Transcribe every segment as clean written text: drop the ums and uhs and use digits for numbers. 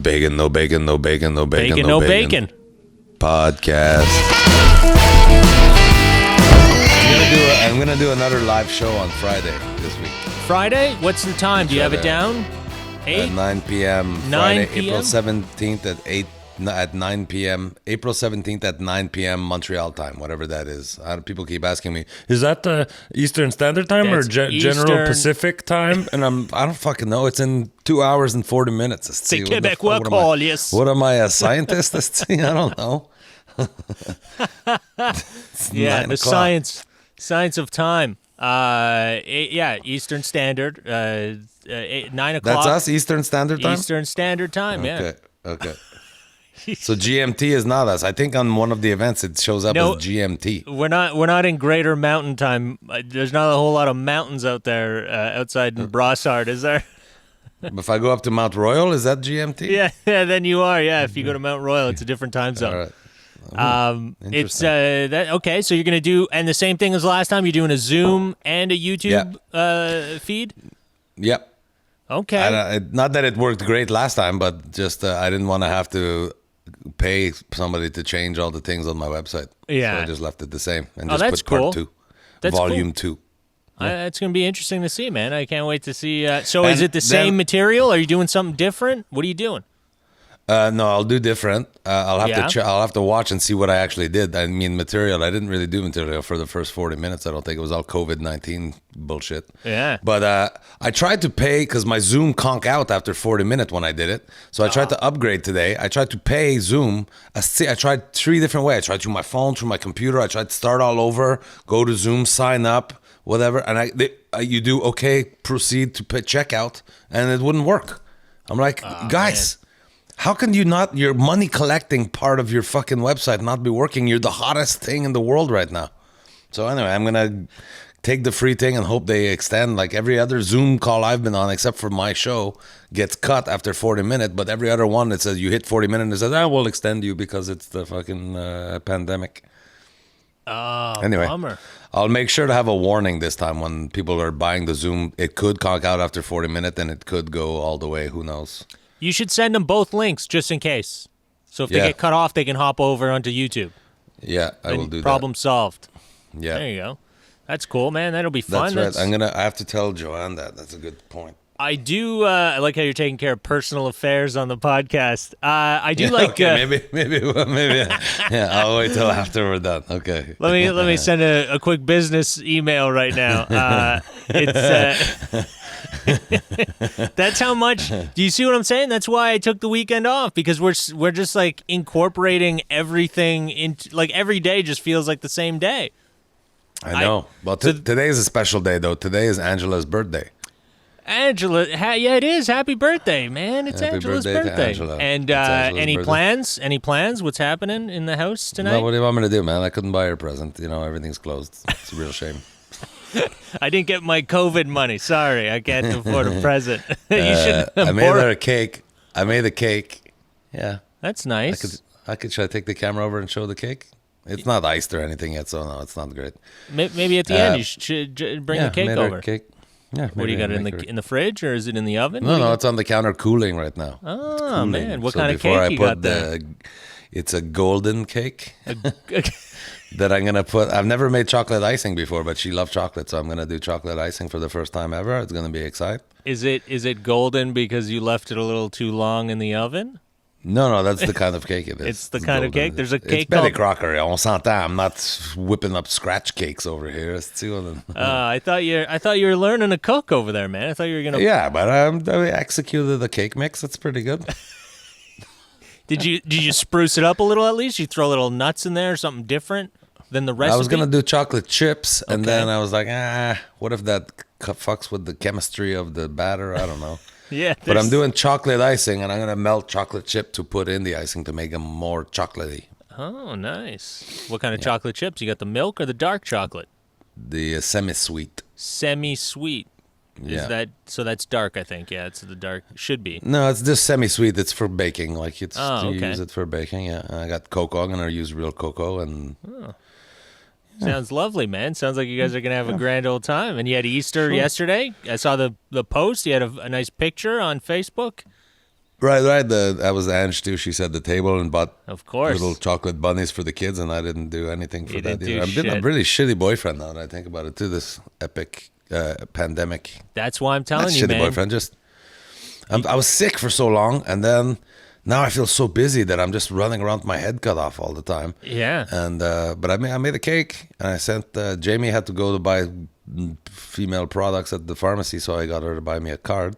Bacon, no bacon, no bacon, no bacon, Bacon, no bacon. Podcast. I'm gonna do another live show on Friday this week. Friday? What's the time? Do you have it down? 8? 9 p.m. 9 Friday, p.m.? April 17th at 9 p.m. April 17th at 9 p.m. Montreal time, whatever that is. People keep asking me, is that the Eastern Standard Time or General Pacific Time? And I don't fucking know. It's in 2 hours and 40 minutes. C'est Québécois call, yes. What am I, a scientist? I don't know. Yeah, the science of time. Eastern Standard. 9 o'clock. That's us, Eastern Standard Time? Eastern Standard Time, yeah. Okay. So GMT is not us. I think on one of the events it shows up as GMT. We're not in Greater Mountain Time. There's not a whole lot of mountains out there outside in Brossard, is there? If I go up to Mount Royal, is that GMT? Yeah, then you are. Yeah, if you go to Mount Royal, it's a different time zone. All right. It's okay. So you're gonna do and the same thing as last time. You're doing a Zoom and a YouTube feed. Yep. Okay. Not that it worked great last time, but just I didn't want to have to pay somebody to change all the things on my website. Yeah. So I just left it the same and that's just put part cool. 2, That's volume cool. 2. It's going to be interesting to see, man. I can't wait to see. So is it the same material? Are you doing something different? What are you doing? No, I'll do different. I'll have to watch and see what I actually did. I mean, material. I didn't really do material for the first 40 minutes. I don't think it was all COVID-19 bullshit. Yeah. But I tried to pay because my Zoom conked out after 40 minutes when I did it. So I tried to upgrade today. I tried to pay Zoom. I tried 3 different ways. I tried through my phone, through my computer. I tried to start all over, go to Zoom, sign up, whatever. And you do proceed to pay checkout, and it wouldn't work. I'm like, guys. Man. How can you not, your money collecting part of your fucking website not be working? You're the hottest thing in the world right now. So anyway, I'm going to take the free thing and hope they extend. Like every other Zoom call I've been on, except for my show, gets cut after 40 minutes. But every other one that says you hit 40 minutes, it says, we'll extend you because it's the fucking pandemic. Anyway, bummer. I'll make sure to have a warning this time when people are buying the Zoom. It could conk out after 40 minutes and it could go all the way. Who knows? You should send them both links just in case. So if they get cut off, they can hop over onto YouTube. Yeah, I will do that. Problem solved. Yeah. There you go. That's cool, man. That'll be fun. That's right. I have to tell Joanne that. That's a good point. I do I like how you're taking care of personal affairs on the podcast. I do like maybe yeah, I'll wait till after we're done. Okay. Let me send a quick business email right now. It's that's how much. Do you see what I'm saying? That's why I took the weekend off, because we're just like incorporating everything into, like, every day just feels like the same day. I know. Well, today is a special day though. Today is Angela's birthday. Angela, it is. Happy birthday, man! It's Happy Angela's birthday. Angela. And any birthday. plans? Any plans? What's happening in the house tonight? Well, what do you want me to do, man? I couldn't buy her a present. Everything's closed. It's a real shame. I didn't get my COVID money. Sorry, I can't afford a present. You should. I made her a cake. I made a cake. Yeah, that's nice. Should I take the camera over and show the cake? It's not iced or anything yet, so no, it's not great. Maybe at the end you should bring the cake made over. Her a cake. Yeah, what do you got in the fridge, or is it in the oven? No, it's on the counter cooling right now. Oh man, what kind of cake you got there? It's a golden cake that I'm gonna put. I've never made chocolate icing before, but she loves chocolate, so I'm gonna do chocolate icing for the first time ever. It's gonna be exciting. Is it golden because you left it a little too long in the oven? No, that's the kind of cake it is. It's the kind of cake. There's a cake. It's Betty Crocker. On s'entend. I'm not whipping up scratch cakes over here. I thought you were learning to cook over there, man. I thought you were gonna. Yeah, but I executed the cake mix. It's pretty good. Did you spruce it up a little at least? You throw little nuts in there or something different than the recipe? I was gonna do chocolate chips, and then I was like, what if that fucks with the chemistry of the batter? I don't know. Yeah, but I'm doing chocolate icing, and I'm gonna melt chocolate chip to put in the icing to make them more chocolatey. Oh, nice. What kind of chocolate chips? You got the milk or the dark chocolate? The semi-sweet. Semi-sweet. Yeah. So that's dark, I think. Yeah, it's the dark. Should be. No, it's just semi-sweet. It's for baking. Like it's okay. use it for baking. Yeah, I got cocoa. I'm gonna use real cocoa and. Sounds lovely, man. Sounds like you guys are going to have a grand old time. And you had Easter yesterday. I saw the post. You had a nice picture on Facebook. Right. That was Ange too. She said the table and bought Of course. little chocolate bunnies for the kids, and I didn't do anything for You that didn't do either. I've been a shit. really shitty boyfriend now that I think about it too. This epic pandemic. That's why I'm telling Not you, shitty man. boyfriend. Just I was sick for so long, and then now I feel so busy that I'm just running around with my head cut off all the time. Yeah. And but I made a cake, and I sent Jamie had to go to buy female products at the pharmacy, so I got her to buy me a card.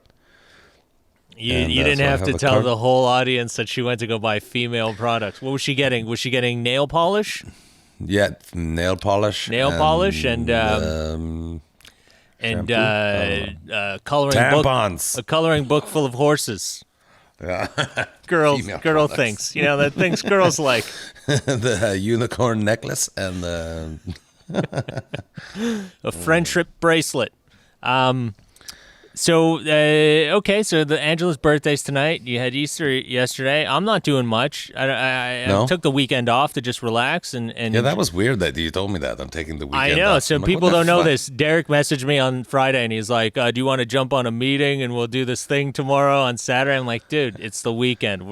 You And, didn't so I have have to a tell card. the whole audience that she went to go buy female products. What was she getting? Was she getting nail polish? Yeah, nail polish. Polish and coloring tampons. book. A coloring book full of horses. Yeah. Girl Female products. things. You know, that things girls like. The unicorn necklace and A friendship bracelet. So so the Angela's birthday's tonight. You had Easter yesterday. I'm not doing much. I No? took the weekend off to just relax and yeah, that was weird that you told me that. I'm taking the weekend. I know. off. So I'm like, people what the don't know fuck? this. Derek messaged me on Friday and he's like, "Do you want to jump on a meeting and we'll do this thing tomorrow on Saturday?" I'm like, "Dude, it's the weekend.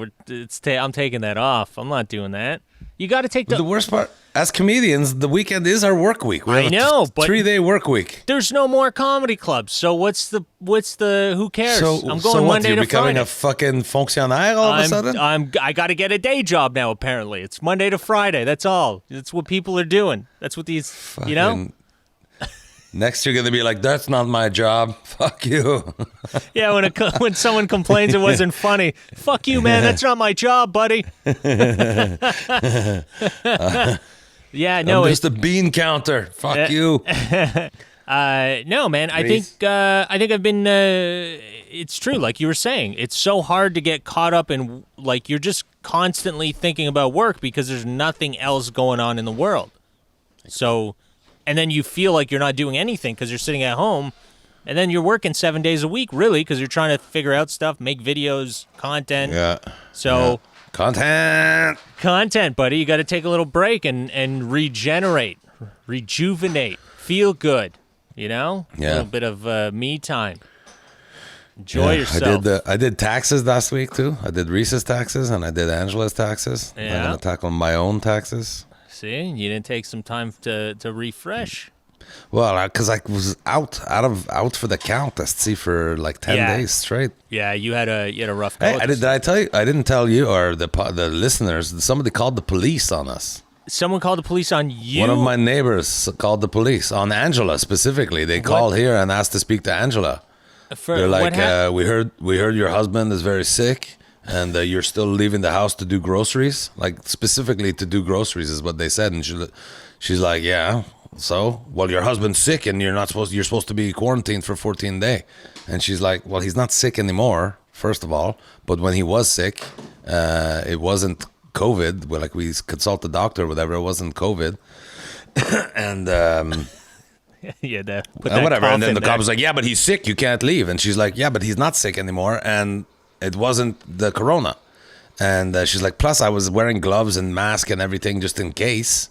I'm taking that off. I'm not doing that. You got to take The worst part, as comedians, the weekend is our work week. We I have know, a but- 3-day work week. There's no more comedy clubs. So what's the who cares? So, I'm going so what, Monday you're to becoming Friday. a fucking fonctionnaire all of a sudden? I got to get a day job now. Apparently, it's Monday to Friday. That's all. That's what people are doing. That's what these, you know. Fucking- Next, you're gonna be like, "That's not my job. Fuck you." Yeah, when someone complains it wasn't funny, fuck you, man. That's not my job, buddy. Yeah, no, I'm just a bean counter. Fuck you. no, man. I Please. think I've been. It's true, like you were saying. It's so hard to get caught up in, like, you're just constantly thinking about work because there's nothing else going on in the world. So, and then you feel like you're not doing anything because you're sitting at home, and then you're working 7 days a week, really, because you're trying to figure out stuff, make videos, content. Yeah. So. Content. Buddy. You got to take a little break and regenerate, rejuvenate, feel good. You know, Yeah. a little bit of me time. Enjoy yourself. I did taxes last week too. I did Reese's taxes and I did Angela's taxes. Yeah. I'm gonna tackle my own taxes. See, you didn't take some time to refresh. Well, because I was out for the count. I see for like 10 Yeah. days straight. Yeah, you had a rough go. Hey, with this. did I tell you? I didn't tell you or the listeners. Somebody called the police on us. Someone called the police on you. One of my neighbors called the police on Angela specifically. They called here and asked to speak to Angela. For, They're what like, we heard your husband is very sick, and you're still leaving the house to do groceries. Like specifically to do groceries is what they said. And she's like, yeah. So, well, your husband's sick, and you're supposed to be quarantined for 14 days. And she's like, well, he's not sick anymore. First of all, but when he was sick, it wasn't COVID. Well, like we consult the doctor, whatever. It wasn't COVID, and. Yeah, Whatever. And then the cop was like, yeah, but he's sick. You can't leave. And she's like, yeah, but he's not sick anymore. And it wasn't the corona. And she's like, plus I was wearing gloves and mask and everything just in case.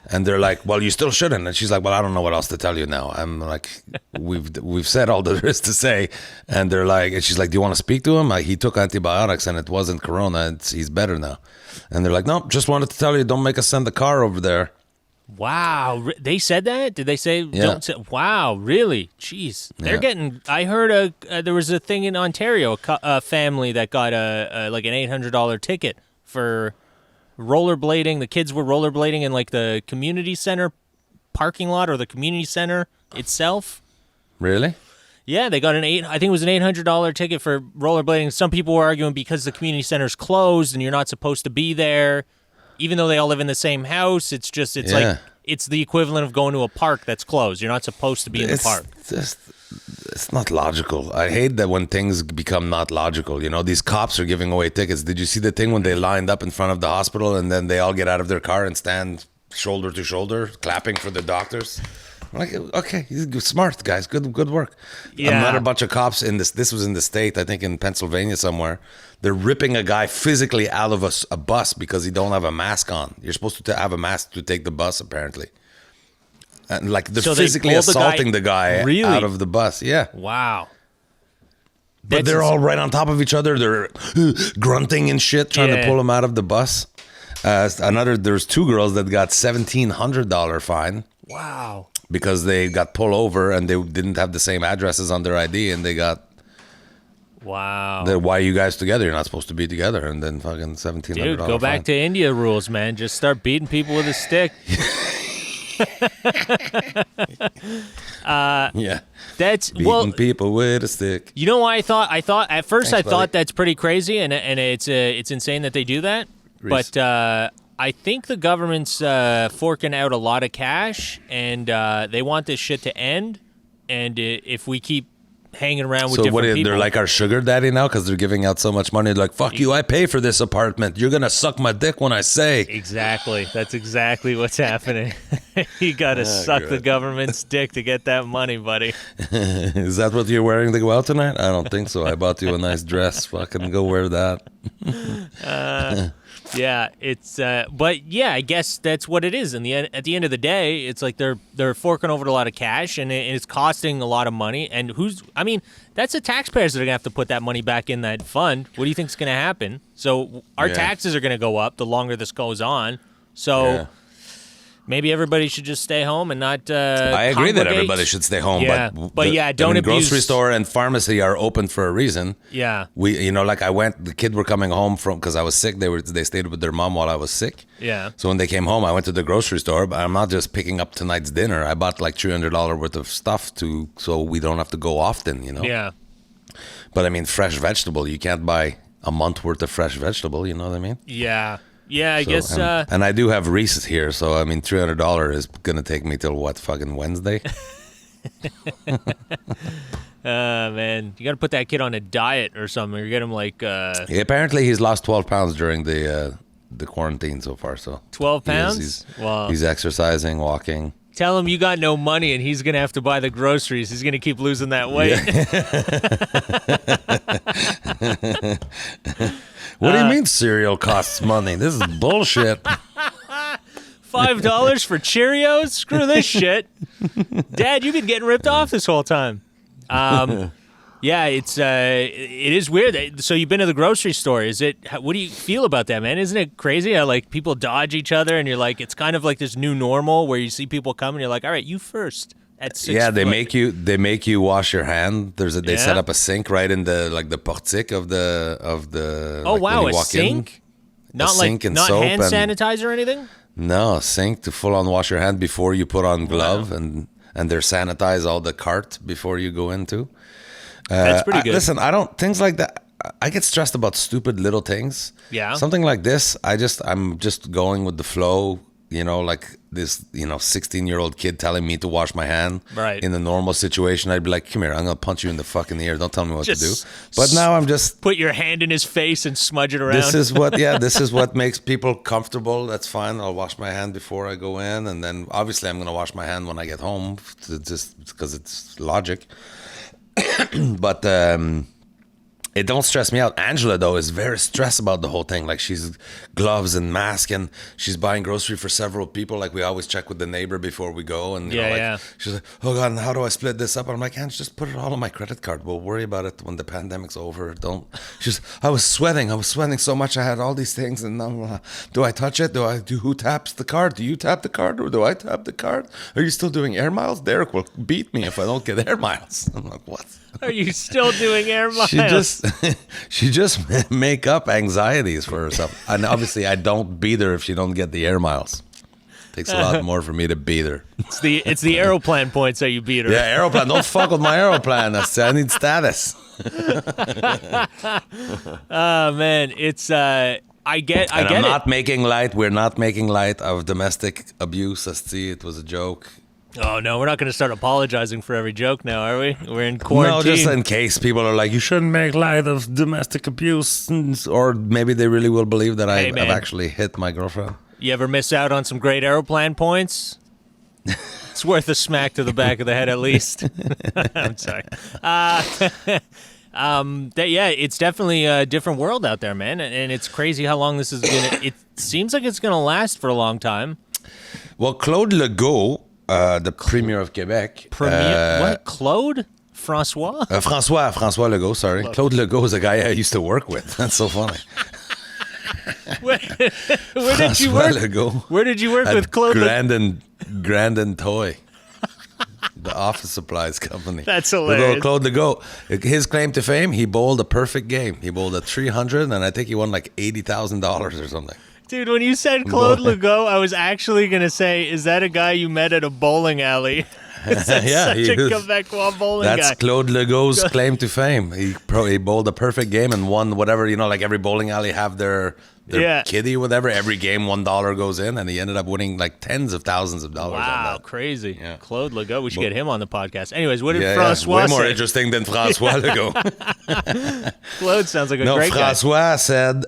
And they're like, well, you still shouldn't. And she's like, well, I don't know what else to tell you now. I'm like, we've said all there is to say. And they're like, and she's like, do you want to speak to him? He took antibiotics and it wasn't corona. He's better now. And they're like, no, just wanted to tell you, don't make us send the car over there. Wow, they said that? Did they say? Yeah. Don't say, wow, really? Jeez, they're getting. I heard there was a thing in Ontario, a family that got like an $800 ticket for rollerblading. The kids were rollerblading in like the community center parking lot or the community center itself. Really? Yeah, they got I think it was an $800 ticket for rollerblading. Some people were arguing because the community center's closed and you're not supposed to be there. Even though they all live in the same house, it's like it's the equivalent of going to a park that's closed. You're not supposed to be in the park. It's not logical. I hate that when things become not logical. You know, these cops are giving away tickets. Did you see the thing when they lined up in front of the hospital and then they all get out of their car and stand shoulder to shoulder, clapping for the doctors? I'm like, okay, smart guys, good work. Yeah. Another bunch of cops in this. This was in the state, I think, in Pennsylvania somewhere. They're ripping a guy physically out of a bus because he don't have a mask on. You're supposed to have a mask to take the bus, apparently. And like they're So they physically pulled the guy- assaulting the guy Really? out of the bus. Yeah. Wow. But they're all right on top of each other. They're grunting and shit, trying to pull him out of the bus. There's 2 girls that got $1,700 fine. Wow. Because they got pulled over and they didn't have the same addresses on their ID, and they got. Wow. Why are you guys together? You're not supposed to be together. And then fucking $1,700. Dude, go back fine. to India rules, man. Just start beating people with a stick. Yeah. That's beating people with a stick. You know why I thought at first Thanks, I thought buddy. that's pretty crazy and it's insane that they do that. Reese. But I think the government's forking out a lot of cash, and they want this shit to end. And if we keep hanging around with different people, they're like our sugar daddy now because they're giving out so much money. They're like, fuck you, I pay for this apartment. You're gonna suck my dick when I say. Exactly. That's exactly what's happening. You gotta suck the government's dick to get that money, buddy. Is that what you're wearing to go out tonight? I don't think so. I bought you a nice dress. Fucking go wear that. Yeah, it's but yeah, I guess that's what it is. At the end of the day, it's like they're forking over a lot of cash, and it's costing a lot of money. And that's the taxpayers that are gonna have to put that money back in that fund. What do you think is gonna happen? So our taxes are gonna go up the longer this goes on. So maybe everybody should just stay home and not. I agree that everybody should stay home. Yeah, don't abuse. Grocery store and pharmacy are open for a reason. Yeah, the kid were coming home from because I was sick. They stayed with their mom while I was sick. Yeah. So when they came home, I went to the grocery store. But I'm not just picking up tonight's dinner. I bought like $300 worth of stuff so we don't have to go often. Yeah. But I mean, fresh vegetable. You can't buy a month worth of fresh vegetable. You know what I mean? Yeah. Yeah, I guess. And I do have Reese's here, so I mean, $300 is gonna take me till what, fucking Wednesday? Man, you got to put that kid on a diet or something. Or get him like. Apparently, he's lost 12 pounds during the quarantine so far. So 12 pounds. He's exercising, walking. Tell him you got no money and he's going to have to buy the groceries. He's going to keep losing that weight. Yeah. What do you mean cereal costs money? This is bullshit. $5 for Cheerios? Screw this shit. Dad, you've been getting ripped off this whole time. Yeah, it is weird. So you've been to the grocery store. What do you feel about that, man? Isn't it crazy how like people dodge each other and you're like, it's kind of like this new normal where you see people come and you're like, all right, you first at 6 Yeah, they foot. make you wash your hand. They set up a sink right in the portique of the Oh, like, wow, when you a walk sink? In, Not sink like and not soap hand and, sanitizer or anything? No, sink to full on wash your hand before you put on glove and they sanitize all the cart before you go into. That's pretty good. Listen, things like that. I get stressed about stupid little things. Yeah. Something like this, I'm just going with the flow. Like this, 16-year-old kid telling me to wash my hand. Right. In a normal situation, I'd be like, come here, I'm going to punch you in the fucking ear. Don't tell me what to do. Just But now I'm just... Put your hand in his face and smudge it around. This is what makes people comfortable. That's fine. I'll wash my hand before I go in. And then obviously I'm going to wash my hand when I get home just because it's logic. But it don't stress me out. Angela, though, is very stressed about the whole thing. Like, she's gloves and mask, and she's buying grocery for several people. Like, we always check with the neighbor before we go. And, she's like, oh, God, and how do I split this up? And I'm like, Ange, just put it all on my credit card. We'll worry about it when the pandemic's over. I was sweating so much. I had all these things. And now, do I touch it? Who taps the card? Do you tap the card or do I tap the card? Are you still doing air miles? Derek will beat me if I don't get air miles. I'm like, what? Are you still doing air miles? She just make up anxieties for herself. And obviously, I don't beat her if she don't get the air miles. Takes a lot more for me to beat her. It's the Aeroplan points that you beat her. Yeah, Aeroplan. Don't fuck with my Aeroplan. I need status. Oh man, it's I get I'm it. not making light. We're not making light of domestic abuse. See, it was a joke. Oh no, we're not going to start apologizing for every joke now, are we? We're in quarantine. No, just in case people are like, you shouldn't make light of domestic abuse, or maybe they really will believe that I've actually hit my girlfriend. You ever miss out on some great Aeroplan points? It's worth a smack to the back of the head at least. I'm sorry. It's definitely a different world out there, man, and it's crazy how long this is gonna. It seems like it's gonna last for a long time. Well, Claude Legault, the Premier of Quebec. What? Claude? Francois? François Legault, sorry. Claude Legault is a guy I used to work with. That's so funny. Where did you work? Legault Where did you work with Claude? Grand and Toy. The office supplies company. That's hilarious. Claude Legault. His claim to fame, he bowled a perfect game. He bowled a 300, and I think he won like $80,000 or something. Dude, when you said Claude Legault, I was actually going to say, is that a guy you met at a bowling alley? That's Yeah, such a Quebecois bowling guy. That's Claude Legault's claim to fame. He bowled a perfect game and won whatever, like every bowling alley have their kiddie, whatever. Every game $1 goes in, and he ended up winning like tens of thousands of dollars on Wow, that. crazy. Yeah. Claude Legault, we should get him on the podcast. Anyways, what did Francois Way more say? interesting than François Legault. Claude sounds like a great guy. François said,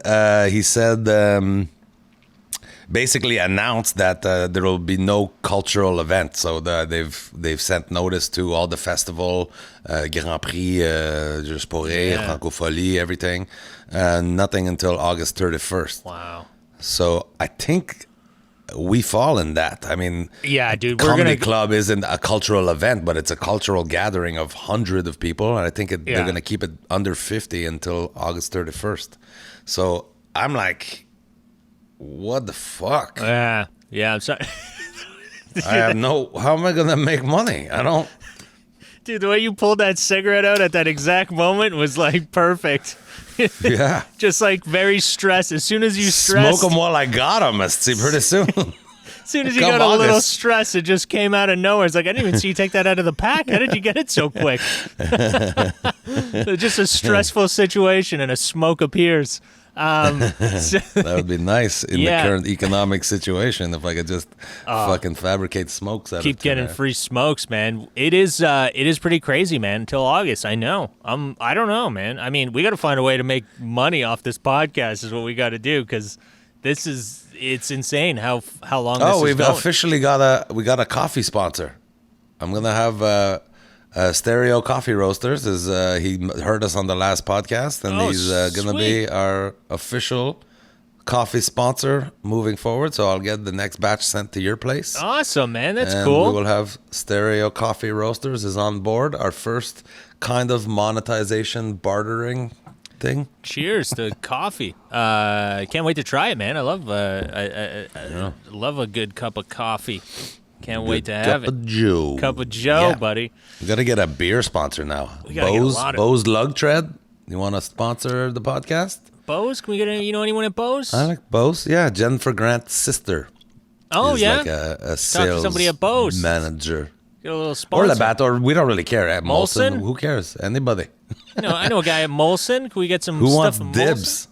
basically announced that there will be no cultural event. So they've sent notice to all the festival, Grand Prix, Juste pour Rire, Francophonie, everything. Nothing until August 31st. Wow. So I think we fall in that. I mean, yeah, dude, Comedy Club isn't a cultural event, but it's a cultural gathering of hundreds of people. And I think they're going to keep it under 50 until August 31st. So I'm like, what the fuck? Yeah, I'm sorry. I have how am I going to make money? I don't. Dude, the way you pulled that cigarette out at that exact moment was like perfect. Yeah. Just like very stressed. As soon as you stressed. Smoke them while I got them. Pretty soon. As soon as you got a little stress, it just came out of nowhere. It's like, I didn't even see you take that out of the pack. How did you get it so quick? Just a stressful situation and a smoke appears. That would be nice in the current economic situation if I could just fucking fabricate smokes out keep of getting free smokes, man. It is pretty crazy, man. Until August, I know. I don't know, man. I mean, we got to find a way to make money off this podcast. Is what we got to do because it's insane how long. This is we've going. officially got a coffee sponsor. I'm gonna have. Stereo Coffee Roasters he heard us on the last podcast, and he's going to be our official coffee sponsor moving forward. So I'll get the next batch sent to your place. Awesome, man. That's and cool. We will have Stereo Coffee Roasters is on board. Our first kind of monetization bartering thing. Cheers to coffee. Can't wait to try it, man. I love love a good cup of coffee. Can't wait to have it. Cup of Joe, buddy. We got to get a beer sponsor now. Bose Lug Tread. You want to sponsor the podcast? Bose? Can we get anyone at Bose? I like Bose. Yeah, Jennifer Grant's sister. Oh, yeah? Like a sales Talk to somebody at Bose. Manager. Get a little sponsor. Or Labatt, or we don't really care. At Molson? Who cares? Anybody. I know a guy at Molson. Can we get some Who stuff wants from dibs? Molson?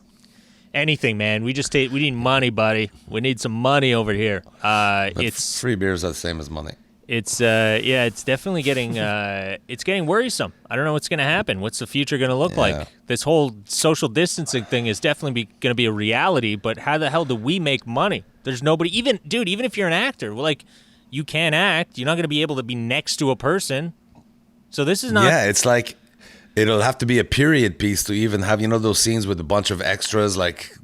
Anything, man. We need money, buddy. We need some money over here. It's free beers are the same as money. It's it's definitely getting it's getting worrisome. I don't know what's going to happen. What's the future going to look like? This whole social distancing thing is definitely going to be a reality, but how the hell do we make money? There's nobody even if you're an actor, like you can't act, you're not going to be able to be next to a person. So this is not it's like it'll have to be a period piece to even have, those scenes with a bunch of extras like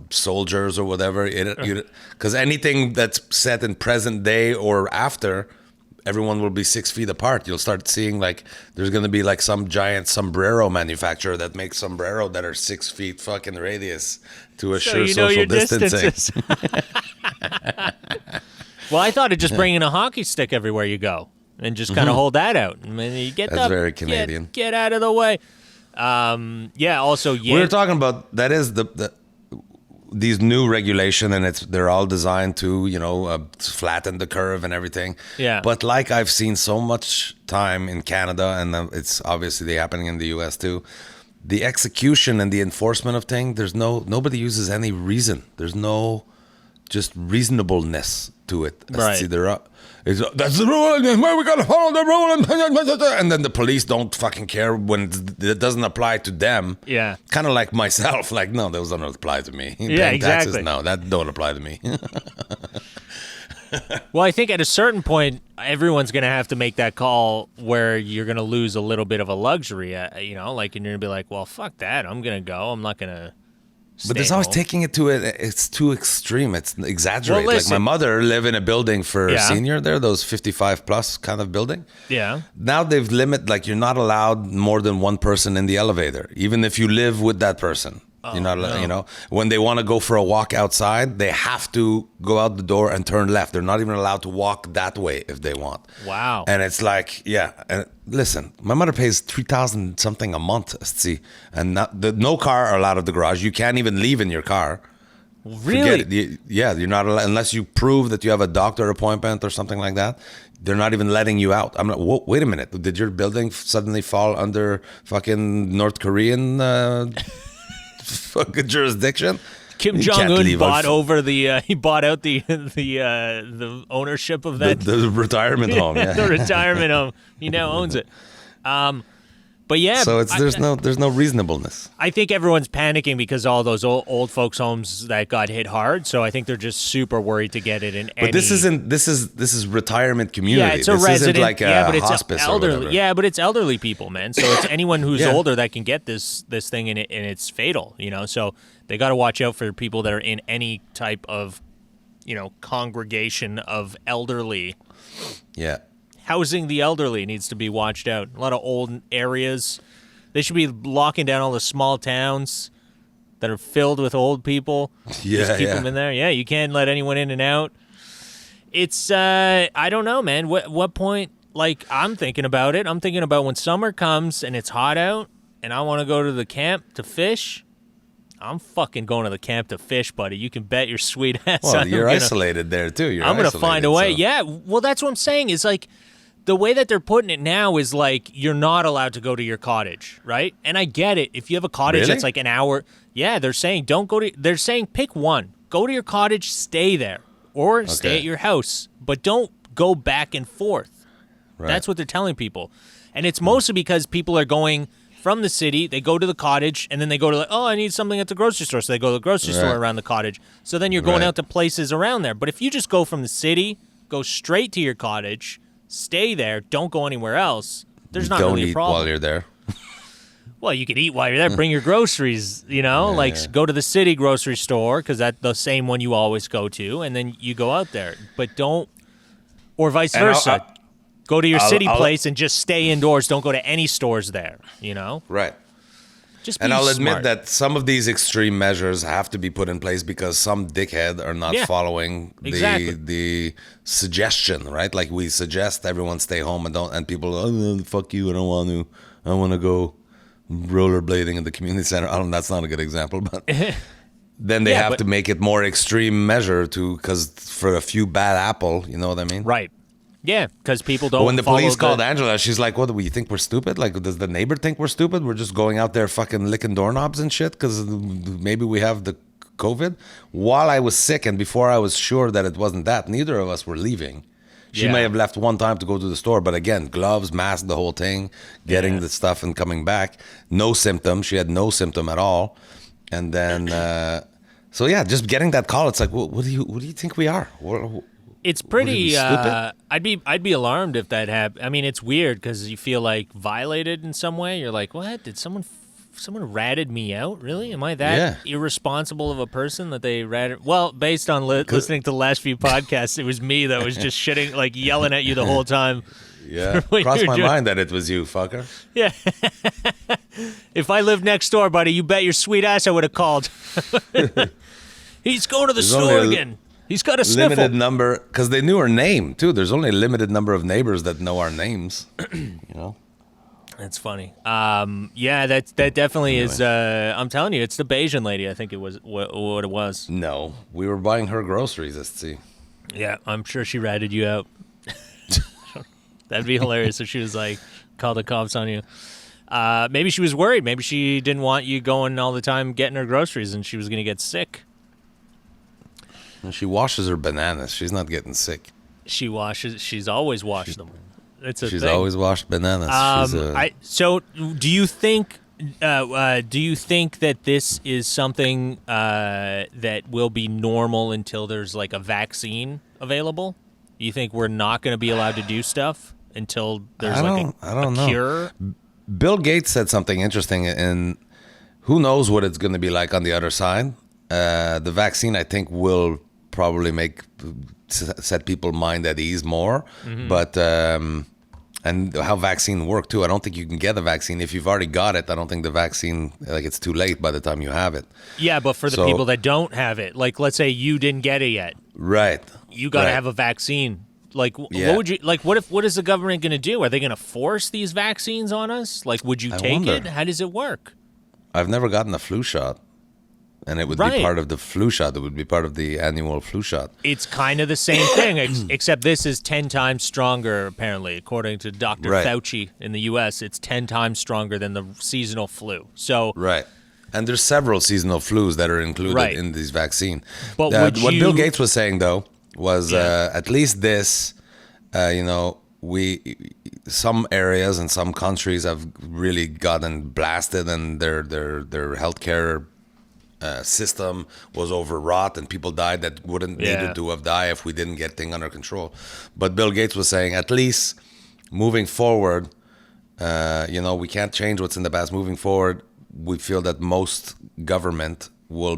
soldiers or whatever. Because anything that's set in present day or after, everyone will be 6 feet apart. You'll start seeing like there's going to be like some giant sombrero manufacturer that makes sombrero that are 6 feet fucking radius to assure social distancing. Well, I thought of just bringing a hockey stick everywhere you go. And just kind of hold that out. I mean, you get That's very Canadian. Get out of the way. Also, we're talking about that is these new regulation, and they're all designed to flatten the curve and everything. Yeah. But like I've seen so much time in Canada, and it's obviously happening in the U.S. too. The execution and the enforcement of things, nobody uses any reason. There's no just reasonableness to it. Right. That's the rule, and we gotta follow the rule, and then the police don't fucking care when it doesn't apply to them. Yeah. Kind of like myself, like, no, those don't apply to me. Yeah, Paying exactly. Taxes, no, that don't apply to me. Well, I think at a certain point, everyone's going to have to make that call where you're going to lose a little bit of a luxury, and you're going to be like, well, fuck that. I'm going to go. I'm not going to But there's always taking it to it. It's too extreme. It's exaggerated. Well, like my mother live in a building for senior. They're those 55 plus kind of building. Yeah. Now they've like you're not allowed more than one person in the elevator, even if you live with that person. You're not, you know, when they want to go for a walk outside, they have to go out the door and turn left. They're not even allowed to walk that way if they want. Wow. And it's like, and listen, my mother pays 3,000 something a month, see, and no car allowed at the garage. You can't even leave in your car. Really? You're not allowed, unless you prove that you have a doctor appointment or something like that. They're not even letting you out. I'm like, whoa, wait a minute. Did your building suddenly fall under fucking North Korean fucking jurisdiction? Kim Jong-un bought over he bought out the ownership of that the retirement home. Yeah. The retirement home. He now owns it. But yeah, so there's no reasonableness. I think everyone's panicking because all those old folks' homes that got hit hard. So I think they're just super worried to get it in. But this is retirement community. Yeah, it's a this resident. Isn't like a but it's hospice elderly. or whatever. Yeah, but it's elderly people, man. So it's anyone who's older that can get this thing, and it's fatal. You know, so they got to watch out for people that are in any type of, you know, congregation of elderly. Yeah. Housing the elderly needs to be watched out. A lot of old areas. They should be locking down all the small towns that are filled with old people. Yeah, just keep them in there. Yeah, you can't let anyone in and out. It's I don't know, man. What point? Like, I'm thinking about it. I'm thinking about when summer comes and it's hot out, and I want to go to the camp to fish. I'm fucking going to the camp to fish, buddy. You can bet your sweet ass. Well, you're isolated there too. I'm gonna find a way. So. Yeah. Well, that's what I'm saying. Is like. The way that they're putting it now is like you're not allowed to go to your cottage, right? And I get it. If you have a cottage that's like an hour, they're saying don't go to. They're saying pick one. Go to your cottage, stay there, or stay at your house, but don't go back and forth. Right. That's what they're telling people, and it's mostly because people are going from the city. They go to the cottage, and then they go to I need something at the grocery store, so they go to the grocery store around the cottage. So then you're going out to places around there. But if you just go from the city, go straight to your cottage. Stay there. Don't go anywhere else. There's not really a problem. Don't eat while you're there. Well, you can eat while you're there. Bring your groceries, you know, go to the city grocery store because that's the same one you always go to, and then you go out there. But don't, or vice versa. Go to your city place and just stay indoors. Don't go to any stores there, you know? Right. Just and I'll smart. admit that some of these extreme measures have to be put in place because some dickhead are not following the suggestion, right? Like we suggest everyone stay home and people, fuck you, I want to go rollerblading in the community center. That's not a good example, but then they have to make it more extreme measure because for a few bad apple, you know what I mean? Right. Yeah, because people don't. When the police called Angela, she's like, "What do you think we're stupid? Like, does the neighbor think we're stupid? We're just going out there fucking licking doorknobs and shit because maybe we have the COVID." While I was sick and before I was sure that it wasn't that, neither of us were leaving. She may have left one time to go to the store, but again, gloves, mask, the whole thing, getting the stuff and coming back. No symptom. She had no symptom at all, and then just getting that call. It's like, what do you think we are? It's pretty. I'd be alarmed if that happened. I mean, it's weird because you feel like violated in some way. You're like, what? Did someone ratted me out? Really? Am I that irresponsible of a person that they ratted? Well, based on listening to the last few podcasts, it was me that was just shitting, like yelling at you the whole time. Yeah, crossed my mind that it was you, fucker. Yeah. If I lived next door, buddy, you bet your sweet ass I would have called. He's going to the store again. He's got a sniffle. Limited number, because they knew her name, too. There's only a limited number of neighbors that know our names, you know? That's funny. That definitely is, I'm telling you, it's the Bayesian lady, I think it was what it was. No, we were buying her groceries, let's see. Yeah, I'm sure she ratted you out. That'd be hilarious if she was like, called the cops on you. Maybe she was worried. Maybe she didn't want you going all the time getting her groceries and she was going to get sick. She washes her bananas. She's not getting sick. She's always washed them. It's a She's thing. always washed bananas. So do you think that this is something that will be normal until there's like a vaccine available? You think we're not going to be allowed to do stuff until there's a cure? Bill Gates said something interesting who knows what it's going to be like on the other side. The vaccine, I think, will probably set people mind at ease more. But and how vaccine work too. I don't think you can get a vaccine if you've already got it. I don't think the vaccine, like, it's too late by the time you have it. Yeah, but for the people that don't have it, like, let's say you didn't get it yet, right? You got to have a vaccine. Like, what would you like? What is the government going to do? Are they going to force these vaccines on us? Like, would you take it? How does it work? I've never gotten a flu shot. And it would be part of the flu shot. It would be part of the annual flu shot. It's kind of the same thing, except this is 10 times stronger, apparently. According to Dr. Fauci in the U.S., it's 10 times stronger than the seasonal flu. So right. And there's several seasonal flus that are included in this vaccine. But what Bill Gates was saying, though, was at least this, some areas and some countries have really gotten blasted, and their healthcare system was overwrought, and people died that wouldn't needed to have died if we didn't get things under control. But Bill Gates was saying, at least moving forward, we can't change what's in the past. Moving forward, we feel that most government will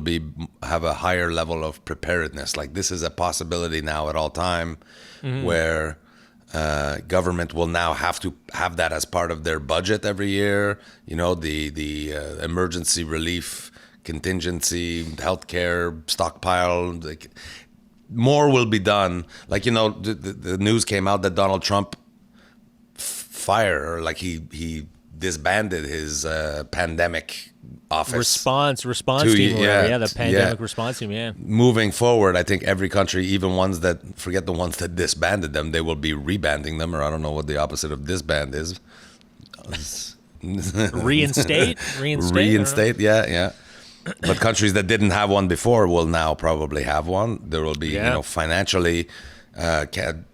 have a higher level of preparedness. Like, this is a possibility now at all time, where government will now have to have that as part of their budget every year. The emergency relief, contingency, healthcare, stockpile. Like, more will be done. Like, the news came out that Donald Trump he disbanded his pandemic office. Response team. The pandemic response team, Moving forward, I think every country, even ones that, forget the ones that disbanded them, they will be rebanding them, or I don't know what the opposite of disband is. Reinstate? Reinstate, yeah. But countries that didn't have one before will now probably have one. There will be, financially,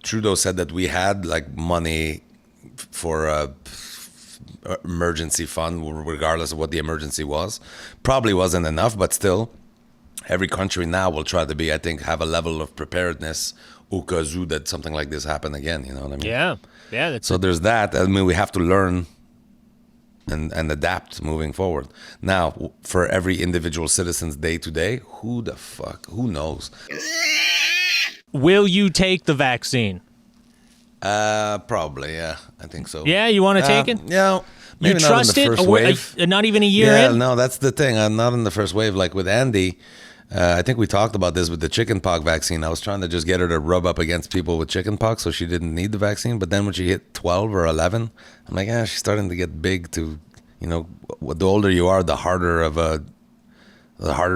Trudeau said that we had, like, money for a emergency fund, regardless of what the emergency was. Probably wasn't enough, but still, every country now will try to have a level of preparedness au cas où that something like this happen again. You know what I mean? Yeah. So there's that. I mean, we have to learn and adapt moving forward. Now, for every individual citizen's day to day, who knows? Will you take the vaccine? Probably, yeah. I think so. Yeah, you want to take it? Yeah. Maybe you trust not in the first wave. Not even a year in? Yeah, no, that's the thing. I'm not in the first wave. Like with Andy, I think we talked about this with the chickenpox vaccine. I was trying to just get her to rub up against people with chickenpox so she didn't need the vaccine. But then when she hit 12 or 11, I'm like, she's starting to get big to, the older you are, the harder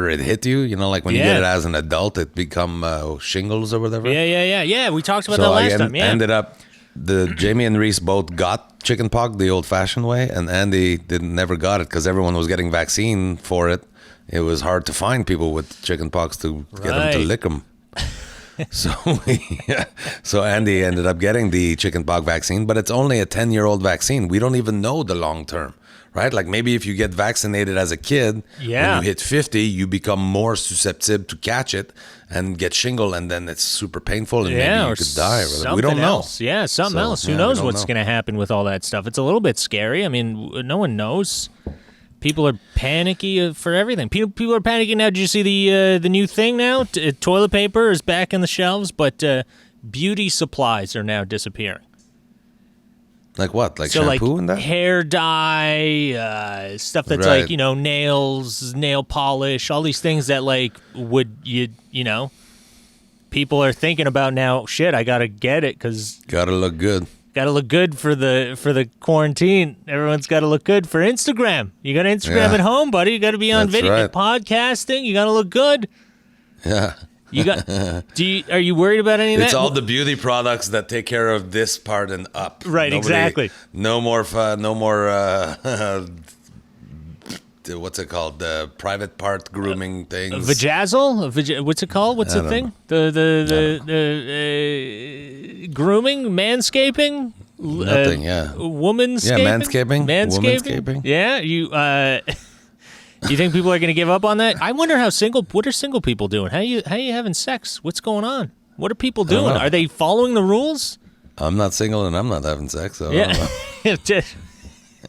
it hit you. Like when you get it as an adult, it become shingles or whatever. Yeah. We talked about that last time. Yeah. Ended up, Jamie and Reese both got chickenpox the old-fashioned way, and Andy never got it because everyone was getting vaccine for it. It was hard to find people with chickenpox to get them to lick them. So Andy ended up getting the chickenpox vaccine, but it's only a 10-year-old vaccine. We don't even know the long term. Right? Like maybe if you get vaccinated as a kid, when you hit 50, you become more susceptible to catch it and get shingle, and then it's super painful, and maybe you could die. We don't know. Yeah, something else. Who knows what's going to happen with all that stuff? It's a little bit scary. I mean, no one knows. People are panicky for everything. People are panicking now. Did you see the new thing now? Toilet paper is back in the shelves, but beauty supplies are now disappearing. Like what? Like shampoo and that? Hair dye, stuff that's like, nails, nail polish, all these things that people are thinking about now. Shit, I got to get it because gotta look good. Got to look good for the quarantine. Everyone's got to look good for Instagram. You got Instagram at home, buddy. You got to be on video, podcasting. You got to look good. Yeah. You got? Are you worried about any of that? It's all the beauty products that take care of this part and up. Right, exactly. No more. What's it called? The private part grooming things. Vajazzle? What's it called? What's the thing? The grooming, manscaping. Nothing. Womanscaping. Yeah, manscaping. Womanscaping. Yeah, you. You think people are going to give up on that? I wonder what are single people doing? How you having sex? What's going on? What are people doing? Are they following the rules? I'm not single and I'm not having sex, so I don't know.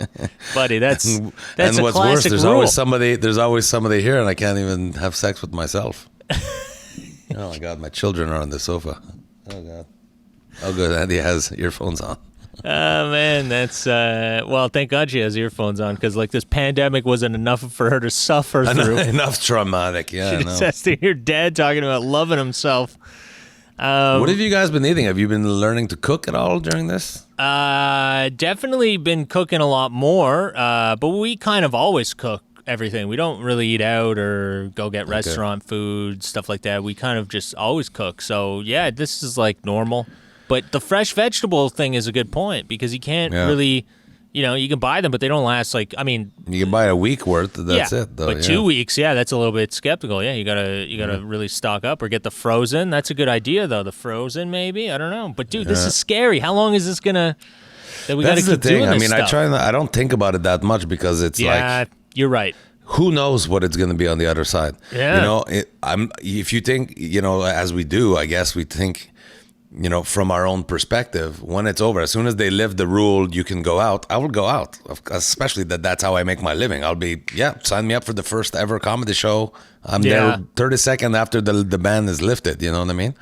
buddy. That's and a what's worse, classic there's rule. always somebody here, and I can't even have sex with myself. Oh my God, my children are on the sofa. Oh God. Oh good, Andy has earphones on. Oh man, that's well. Thank God she has earphones on, because like this pandemic wasn't enough for her to suffer through. Enough traumatic, yeah. She just has to hear Dad talking about loving himself. What have you guys been eating? Have you been learning to cook at all during this? Definitely been cooking a lot more. But we kind of always cook everything. We don't really eat out or go get restaurant food, stuff like that. We kind of just always cook. So yeah, this is like normal. But the fresh vegetable thing is a good point, because you can't really, you can buy them, but they don't last you can buy a week worth. That's it, though. But 2 weeks, that's a little bit skeptical. Yeah, you gotta really stock up or get the frozen. That's a good idea, though. The frozen, maybe, I don't know. But dude, this is scary. How long is this gonna? That we gotta keep doing this stuff? I don't think about it that much, because it's you're right. Who knows what it's going to be on the other side? Yeah. If you think, as we do, I guess we think, from our own perspective, when it's over, as soon as they lift the rule, you can go out, I will go out, especially that's how I make my living. I'll be, sign me up for the first ever comedy show. I'm there 30 seconds after the ban is lifted, you know what I mean?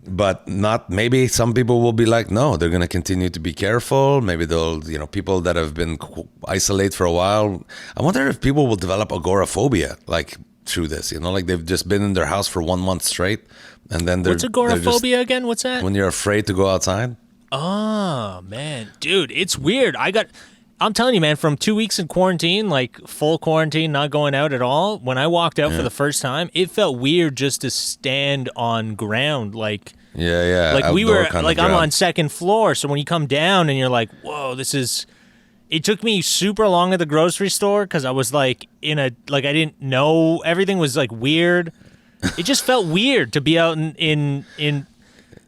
But maybe some people will be like, no, they're going to continue to be careful. Maybe they'll, people that have been isolated for a while. I wonder if people will develop agoraphobia, like through this, like they've just been in their house for 1 month straight. And then what's agoraphobia again? What's that? When you're afraid to go outside. Oh, man. Dude, it's weird. I'm telling you, man, from 2 weeks in quarantine, like full quarantine, not going out at all, when I walked out for the first time, it felt weird just to stand on ground. Like we were, like I'm on second floor. So when you come down and you're like, whoa, it took me super long at the grocery store, because I was like I didn't know, everything was like weird. It just felt weird to be out in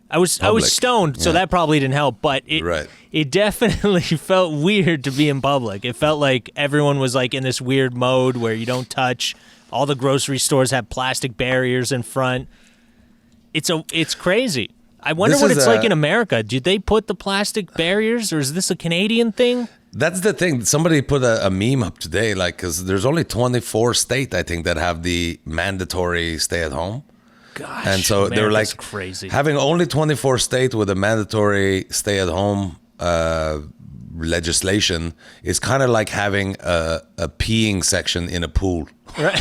I was stoned, so that probably didn't help, but it definitely felt weird to be in public. It felt like everyone was like in this weird mode where you don't touch. All the grocery stores have plastic barriers in front. It's crazy. I wonder what it's like in America. Did they put the plastic barriers, or is this a Canadian thing? That's the thing. Somebody put a meme up today, because there's only 24 states, I think, that have the mandatory stay at home. Gosh, and so they're like crazy. Having only 24 states with a mandatory stay at home legislation is kind of like having a peeing section in a pool. Right.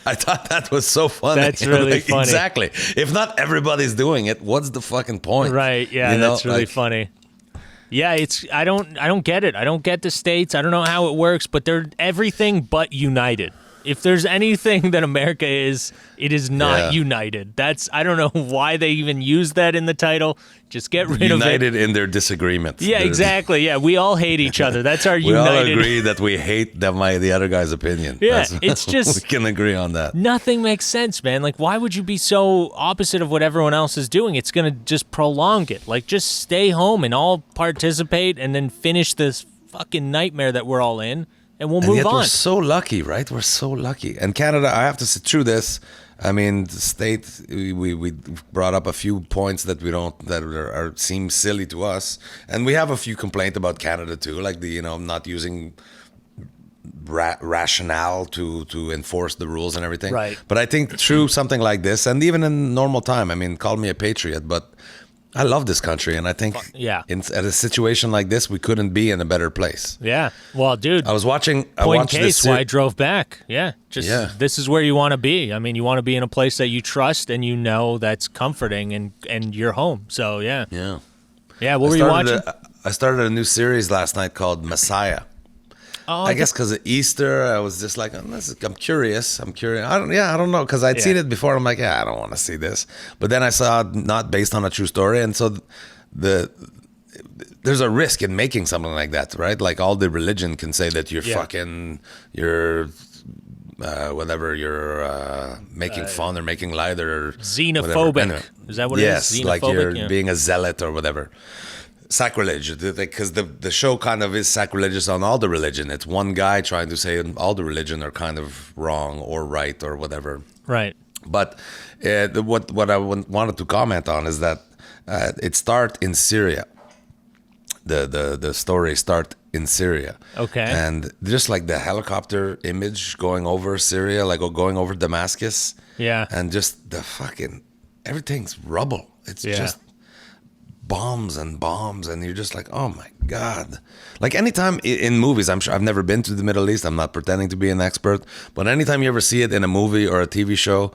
I thought that was so funny. That's really funny. Exactly. If not everybody's doing it, what's the fucking point? Right. Yeah, that's really funny. Yeah, I don't get it. I don't get the states. I don't know how it works, but they're everything but united. If there's anything that America is, it is not united. I don't know why they even use that in the title. Just get rid of it. United in their disagreements. Yeah, exactly. Yeah, we all hate each other. That's our united. We all agree that we hate the other guy's opinion. Yeah, it's just... we can agree on that. Nothing makes sense, man. Like, why would you be so opposite of what everyone else is doing? It's going to just prolong it. Like, just stay home and all participate and then finish this fucking nightmare that we're all in. And we'll move on. We're so lucky, right? We're so lucky. And Canada, I have to sit through this. I mean, the state, we brought up a few points that seem silly to us. And we have a few complaints about Canada too, like not using rationale to enforce the rules and everything. Right. But I think through something like this, and even in normal time, I mean, call me a patriot, but I love this country, and I think at a situation like this, we couldn't be in a better place. Yeah. Well, dude, I watched this. Why I drove back. Yeah. This is where you want to be. I mean, you want to be in a place that you trust and that's comforting and you're home. So, yeah. Yeah. Yeah, what were you watching? I started a new series last night called Messiah. Oh, I guess because of Easter, I was just like, I'm curious. I don't know, because I'd seen it before. I'm like, I don't want to see this. But then I saw not based on a true story, and so there's a risk in making something like that, right? Like all the religion can say that you're whatever, you're making fun or making light or xenophobic. Anyway, is that what it is? Yes, like you're being a zealot or whatever. Sacrilege, because the show kind of is sacrilegious on all the religion. It's one guy trying to say all the religion are kind of wrong or right or whatever. Right. But what I wanted to comment on is that it starts in Syria. the story start in Syria. Okay. And just like the helicopter image going over Syria, like going over Damascus. Yeah. And just the fucking everything's rubble. It's Yeah. just bombs, and you're just like, oh my God. Like anytime in movies, I'm sure I've never been to the Middle East. I'm not pretending to be an expert, but anytime you ever see it in a movie or a TV show,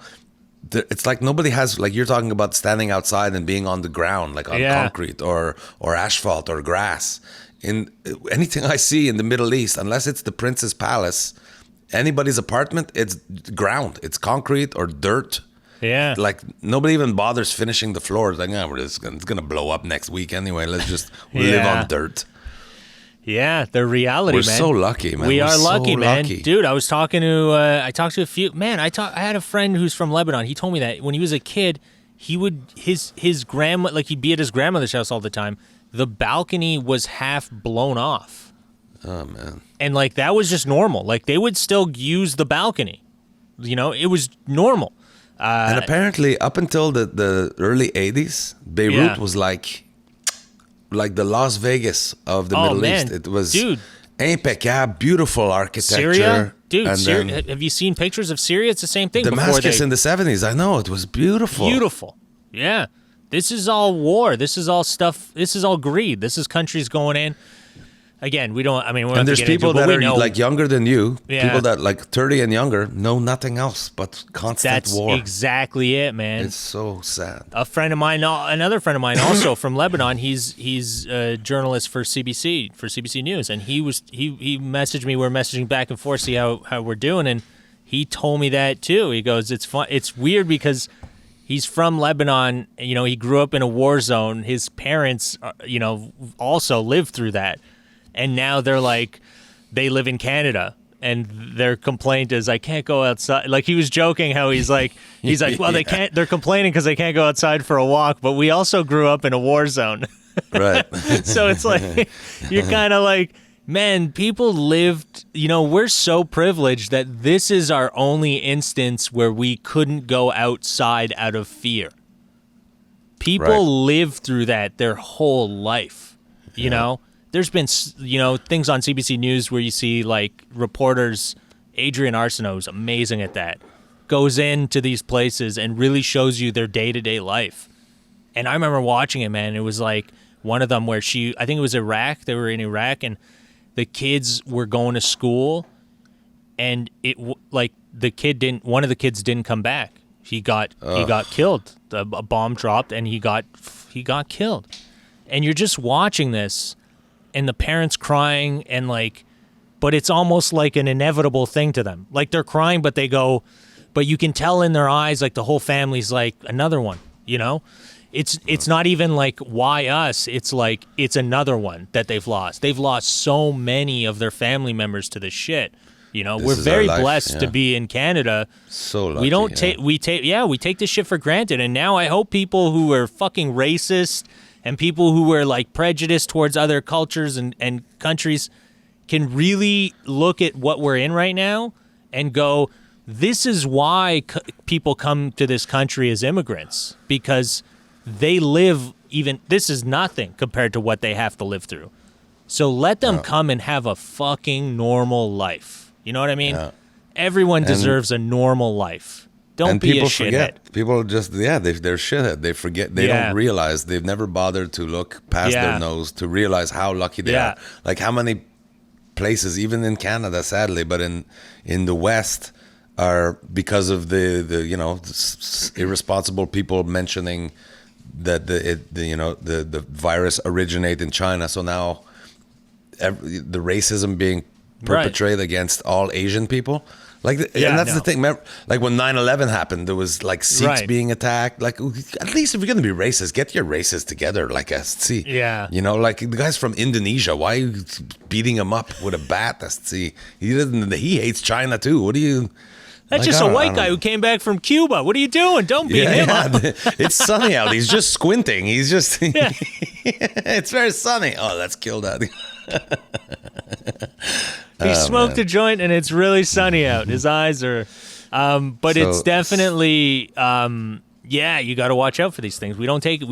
it's like nobody has, like you're talking about standing outside and being on the ground, like on concrete or asphalt or grass. In anything I see in the Middle East, unless it's the Prince's Palace, anybody's apartment, it's ground, it's concrete or dirt. Yeah. Like nobody even bothers finishing the floor. It's like, it's gonna blow up next week anyway. Let's just live on dirt. Yeah, the reality, We're man. so lucky, man. We're so lucky, man. lucky. Dude, I was talking to, I talked to a few, man, I had a friend who's from Lebanon. He told me that when he was a kid, he would, his grandma, like he'd be at his grandmother's house all the time. The balcony was half blown off. Oh, man. And like, that was just normal. Like they would still use the balcony. You know, it was normal. And apparently, up until the early 80s, Beirut was like the Las Vegas of the Middle East. It was impeccable, beautiful architecture. Syria? Dude, and have you seen pictures of Syria? It's the same thing. Damascus in the 70s, I know. It was beautiful. Beautiful. Yeah. This is all war. This is all stuff. This is all greed. This is countries going in. Again, we don't, I mean, we're and there's people that are like younger than you, people that like 30 and younger know nothing else but constant war. That's exactly it, man. It's so sad. A friend of mine, another friend of mine also from Lebanon, he's a journalist for CBC News, and he messaged me, we're messaging back and forth, see how we're doing, and he told me that too. He goes, it's fun, it's weird because he's from Lebanon, you know, he grew up in a war zone, his parents, you know, also lived through that. And now they're like, they live in Canada, and their complaint is, I can't go outside. Like he was joking how he's like, well, they can't. They're complaining because they can't go outside for a walk. But we also grew up in a war zone, right? So it's like you're kind of like, man, people lived. You know, we're so privileged that this is our only instance where we couldn't go outside out of fear. People live through that their whole life, you know. There's been, you know, things on CBC News where you see, like, reporters, Adrian Arsenault's amazing at that, goes into these places and really shows you their day-to-day life. And I remember watching it, man. It was, like, one of them where I think it was Iraq. They were in Iraq, and the kids were going to school, and one of the kids didn't come back. He got killed. A bomb dropped, and he got killed. And you're just watching this, and the parents crying, and like, but it's almost like an inevitable thing to them. Like they're crying, but they go, but you can tell in their eyes, like the whole family's like, another one, you know? It's not even like, why us? It's like, it's another one that they've lost. They've lost so many of their family members to this shit. You know, we're very blessed to be in Canada. So lucky, we don't take, we take this shit for granted. And now I hope people who are fucking racist and people who are like prejudiced towards other cultures and countries can really look at what we're in right now and go, this is why people come to this country as immigrants, because they live this is nothing compared to what they have to live through. So let them come and have a fucking normal life. You know what I mean? Yeah. Everyone deserves a normal life. Don't be a shithead. Forget. People just, they're shithead. They forget. They don't realize. They've never bothered to look past their nose to realize how lucky they are. Like how many places, even in Canada, sadly, but in the West, are because of the you know, irresponsible people mentioning that the virus originate in China. So now the racism being perpetrated against all Asian people. Like, and that's the thing. Remember, like when 9/11 happened, there was like Sikhs being attacked. Like, at least if you're gonna be racist, get your races together. Like, see, you know, like the guy's from Indonesia. Why are you beating him up with a bat? See, he hates China too. What do you? That's just a white guy who came back from Cuba. What are you doing? Don't beat him up. It's sunny out. He's just squinting. He's just. It's very sunny. Oh, let's kill that. He smoked a joint and it's really sunny out. His eyes are, but it's definitely, yeah, you got to watch out for these things. We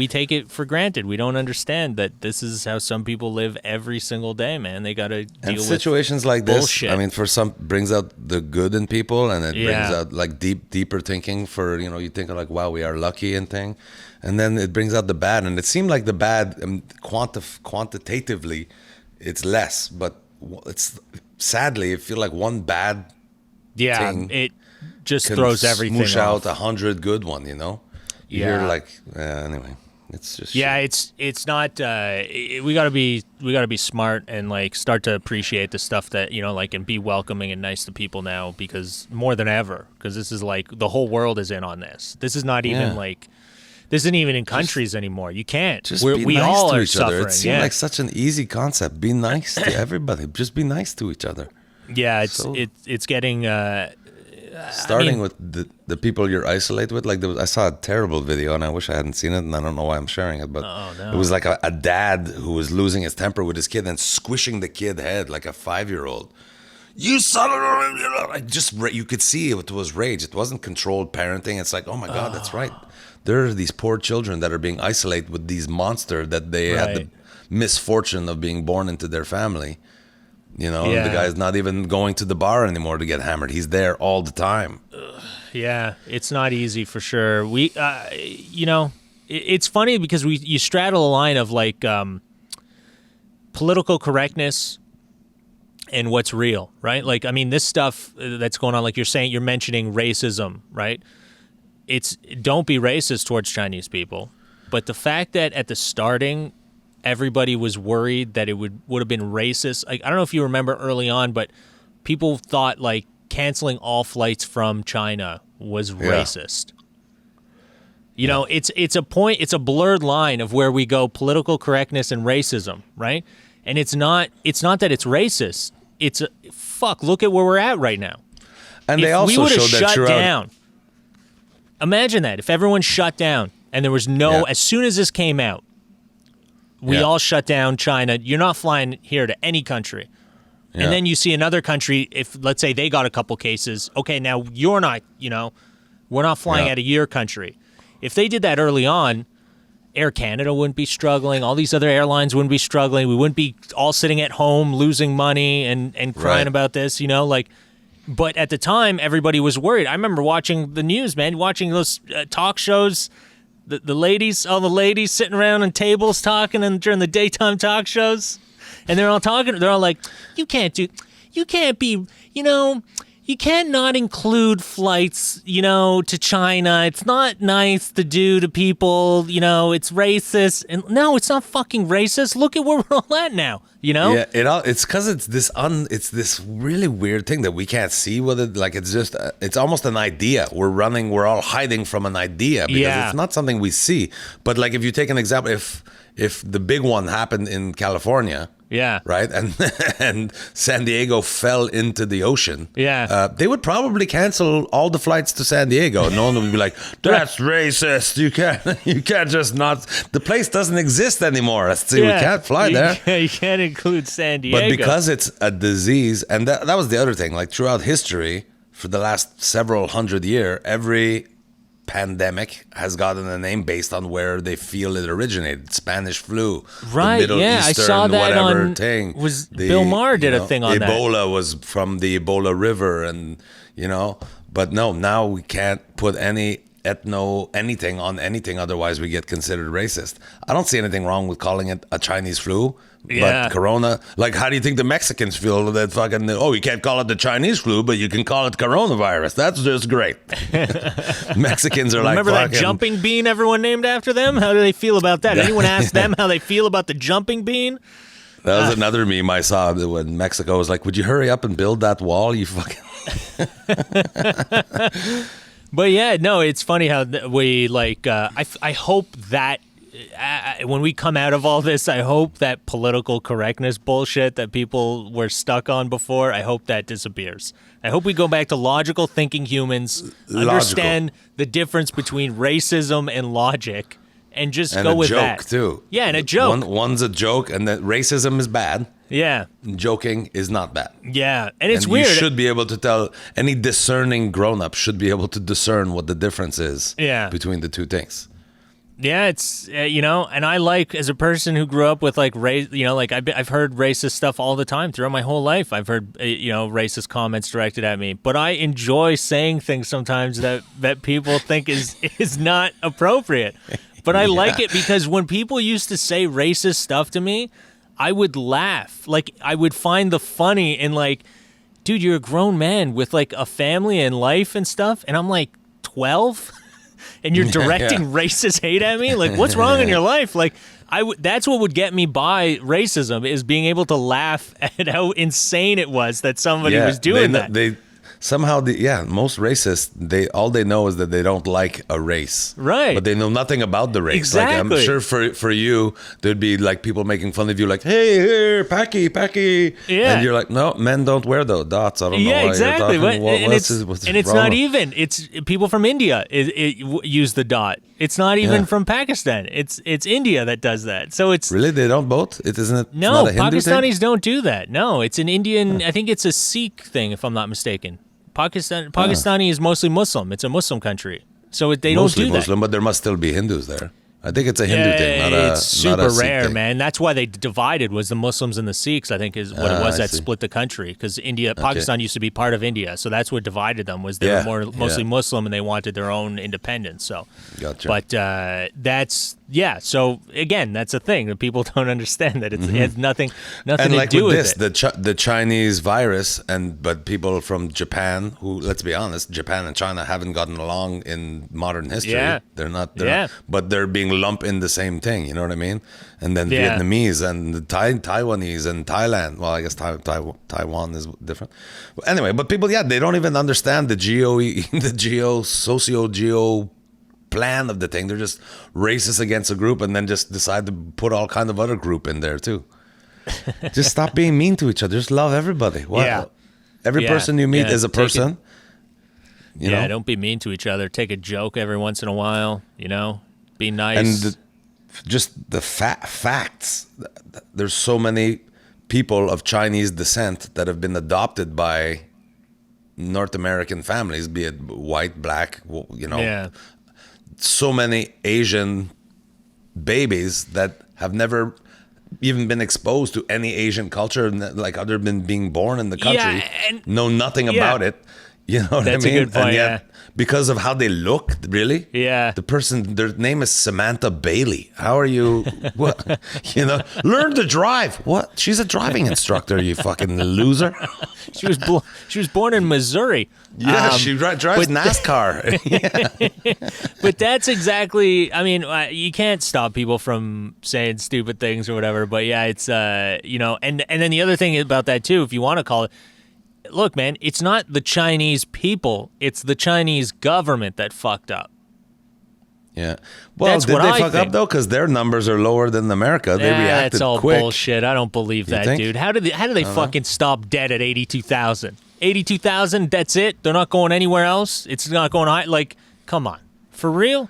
take it for granted. We don't understand that this is how some people live every single day, man. They got to deal with situations like bullshit. this. I mean, for some, brings out the good in people, and it brings out like deeper thinking. For you think of like, wow, we are lucky and thing, and then it brings out the bad. And it seemed like the bad, quantitatively, it's less, but it's sadly, it feel like one bad. Yeah, thing it just throws everything smoosh off. out 100 good one, You hear like anyway, it's just it's not. We gotta be smart and like start to appreciate the stuff that like and be welcoming and nice to people now, because more than ever, because this is like the whole world is in on this. This is not even like. This isn't even in countries anymore. You can't. We nice all to are each suffering. other. It seemed like such an easy concept. Be nice to everybody. Just be nice to each other. Yeah, it's getting. Starting with the people you're isolated with. Like I saw a terrible video, and I wish I hadn't seen it, and I don't know why I'm sharing it. But it was like a dad who was losing his temper with his kid and squishing the kid head like a 5-year-old. You son of a! Like you could see it was rage. It wasn't controlled parenting. It's like, oh my God, that's right. There are these poor children that are being isolated with these monsters that they had the misfortune of being born into their family. The guy's not even going to the bar anymore to get hammered. He's there all the time. Yeah, it's not easy for sure. We, it's funny because you straddle a line of like political correctness and what's real, right? Like, I mean, this stuff that's going on, like you're mentioning racism, right? Don't be racist towards Chinese people. But the fact that at the starting, everybody was worried that it would have been racist. Like, I don't know if you remember early on, but people thought like canceling all flights from China was racist. It's a point. It's a blurred line of where we go political correctness and racism, right? And it's not that it's racist. It's look at where we're at right now. And if they also we would have showed that shut down. Imagine that if everyone shut down and there was as soon as this came out, we all shut down China. You're not flying here to any country. Yeah. And then you see another country, if let's say they got a couple cases, okay, now you're not, we're not flying out of your country. If they did that early on, Air Canada wouldn't be struggling. All these other airlines wouldn't be struggling. We wouldn't be all sitting at home losing money and crying about this, But at the time, everybody was worried. I remember watching the news, man, watching those talk shows. The ladies sitting around on tables talking and during the daytime talk shows, and they're all talking. They're all like, you can't not include flights, to China. It's not nice to do to people, it's racist. And no, it's not fucking racist. Look at where we're all at now, Yeah, it's because it's this really weird thing that we can't see with it. Like, it's just, it's almost an idea. We're all hiding from an idea because it's not something we see. But like, if you take an example, if the big one happened in California, right, and San Diego fell into the ocean, they would probably cancel all the flights to San Diego. No one would be like, that's racist. You can't just not. The place doesn't exist anymore. We can't fly there. You can't include San Diego. But because it's a disease, and that was the other thing. Like, throughout history, for the last several hundred years, every pandemic has gotten a name based on where they feel it originated. Spanish flu, right? The Middle Eastern, I saw that on thing. Bill Maher did a thing on Ebola that. Ebola was from the Ebola River, and but no, now we can't put any anything on anything, otherwise we get considered racist. I don't see anything wrong with calling it a Chinese flu. But Corona, like, how do you think the Mexicans feel that fucking, you can't call it the Chinese flu, but you can call it coronavirus? That's just great. Mexicans are Remember that jumping bean everyone named after them? How do they feel about that? Anyone ask them how they feel about the jumping bean? That was another meme I saw when Mexico was like, would you hurry up and build that wall? You fucking... But yeah, no, it's funny how we like, I hope that when we come out of all this, I hope that political correctness bullshit that people were stuck on before, I hope that disappears. I hope we go back to logical thinking humans, understand the difference between racism and logic, and just go with that. And a joke, too. Yeah, and a joke. One's a joke, and that racism is bad. Yeah. Joking is not bad. Yeah. And it's And weird. you should be able to tell, any discerning grown-up should be able to discern what the difference is between the two things. Yeah, it's and I like, as a person who grew up with like like I've heard racist stuff all the time throughout my whole life. I've heard racist comments directed at me, but I enjoy saying things sometimes that people think is not appropriate. But I like it because when people used to say racist stuff to me, I would laugh. Like, I would find the funny in, like, dude, you're a grown man with like a family and life and stuff, and I'm like 12. And you're directing racist hate at me? Like, what's wrong in your life? Like, that's what would get me by racism, is being able to laugh at how insane it was that somebody was doing that. Somehow, most racists, all they know is that they don't like a race. Right. But they know nothing about the race. Exactly. Like, I'm sure for you, there'd be like people making fun of you, like, hey, here, Packy. Yeah. And you're like, no, men don't wear those dots. I don't know why exactly. you're talking. And it's not even. It's people from India use the dot. It's not even from Pakistan. It's India that does that. So it's really, they don't both. Isn't it? No, not a Hindu Pakistanis thing? don't do that. No, it's an Indian. I think it's a Sikh thing, if I'm not mistaken. Pakistani is mostly Muslim. It's a Muslim country, so they don't do that. Mostly Muslim, but there must still be Hindus there. I think it's a Hindu thing, it's super not a Sikh rare, thing. man. That's why they divided, was the Muslims and the Sikhs. I think is what it was that split the country, because Pakistan used to be part of India, so that's what divided them. Was they were mostly Muslim and they wanted their own independence. So, gotcha. But that's So again, that's a thing that people don't understand, that it has nothing and to like do with with this, it. the Chinese virus, but people from Japan, who, let's be honest, Japan and China haven't gotten along in modern history. Yeah. They're not, but they're being lumped in the same thing. You know what I mean? And then Vietnamese and the Taiwanese and Thailand. Well, I guess Taiwan is different. Anyway, but people, they don't even understand the socio-geo plan of the thing. They're just racist against a group and then just decide to put all kind of other group in there too. Just stop being mean to each other. Just love everybody. Every person you meet is a person. You know? Don't be mean to each other. Take a joke every once in a while. Be nice. And just the facts. There's so many people of Chinese descent that have been adopted by North American families, be it white, black, so many Asian babies that have never even been exposed to any Asian culture, like other than being born in the country, know nothing about it. You know what I mean? That's a good point, and yet, because of how they look, really? Yeah. The person, their name is Samantha Bailey. How are you? What? Learn to drive. What? She's a driving instructor, you fucking loser. She was born in Missouri. Yeah, she drives NASCAR. But that's exactly, I mean, you can't stop people from saying stupid things or whatever. But it's, and then the other thing about that too, if you want to call it, look, man, it's not the Chinese people. It's the Chinese government that fucked up. Yeah. Well, did they fuck up, though? Because their numbers are lower than America. They reacted That's all quick. bullshit. I don't believe that, dude. How do they fucking stop dead at 82,000? 82,000, that's it? They're not going anywhere else? It's not going high? Like, come on. For real?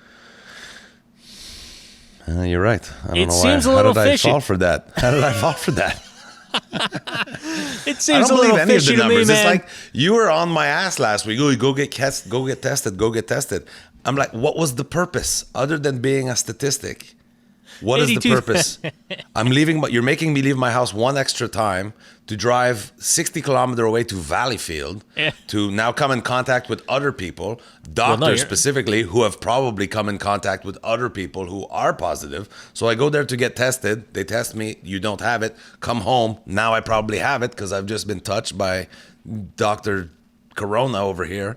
You're right. I don't know seems why. a little How did fishy. I fall for that? How did I fall for that? It seems I don't a little believe any of fishy the to me, numbers. man. It's like you were on my ass last week. Go get tested. I'm like, what was the purpose other than being a statistic? What is the 82 purpose? I'm leaving, but you're making me leave my house one extra time to drive 60 kilometers away to Valleyfield to now come in contact with other people, doctors specifically, who have probably come in contact with other people who are positive. So I go there to get tested. They test me. You don't have it. Come home. Now I probably have it because I've just been touched by Dr. Corona over here.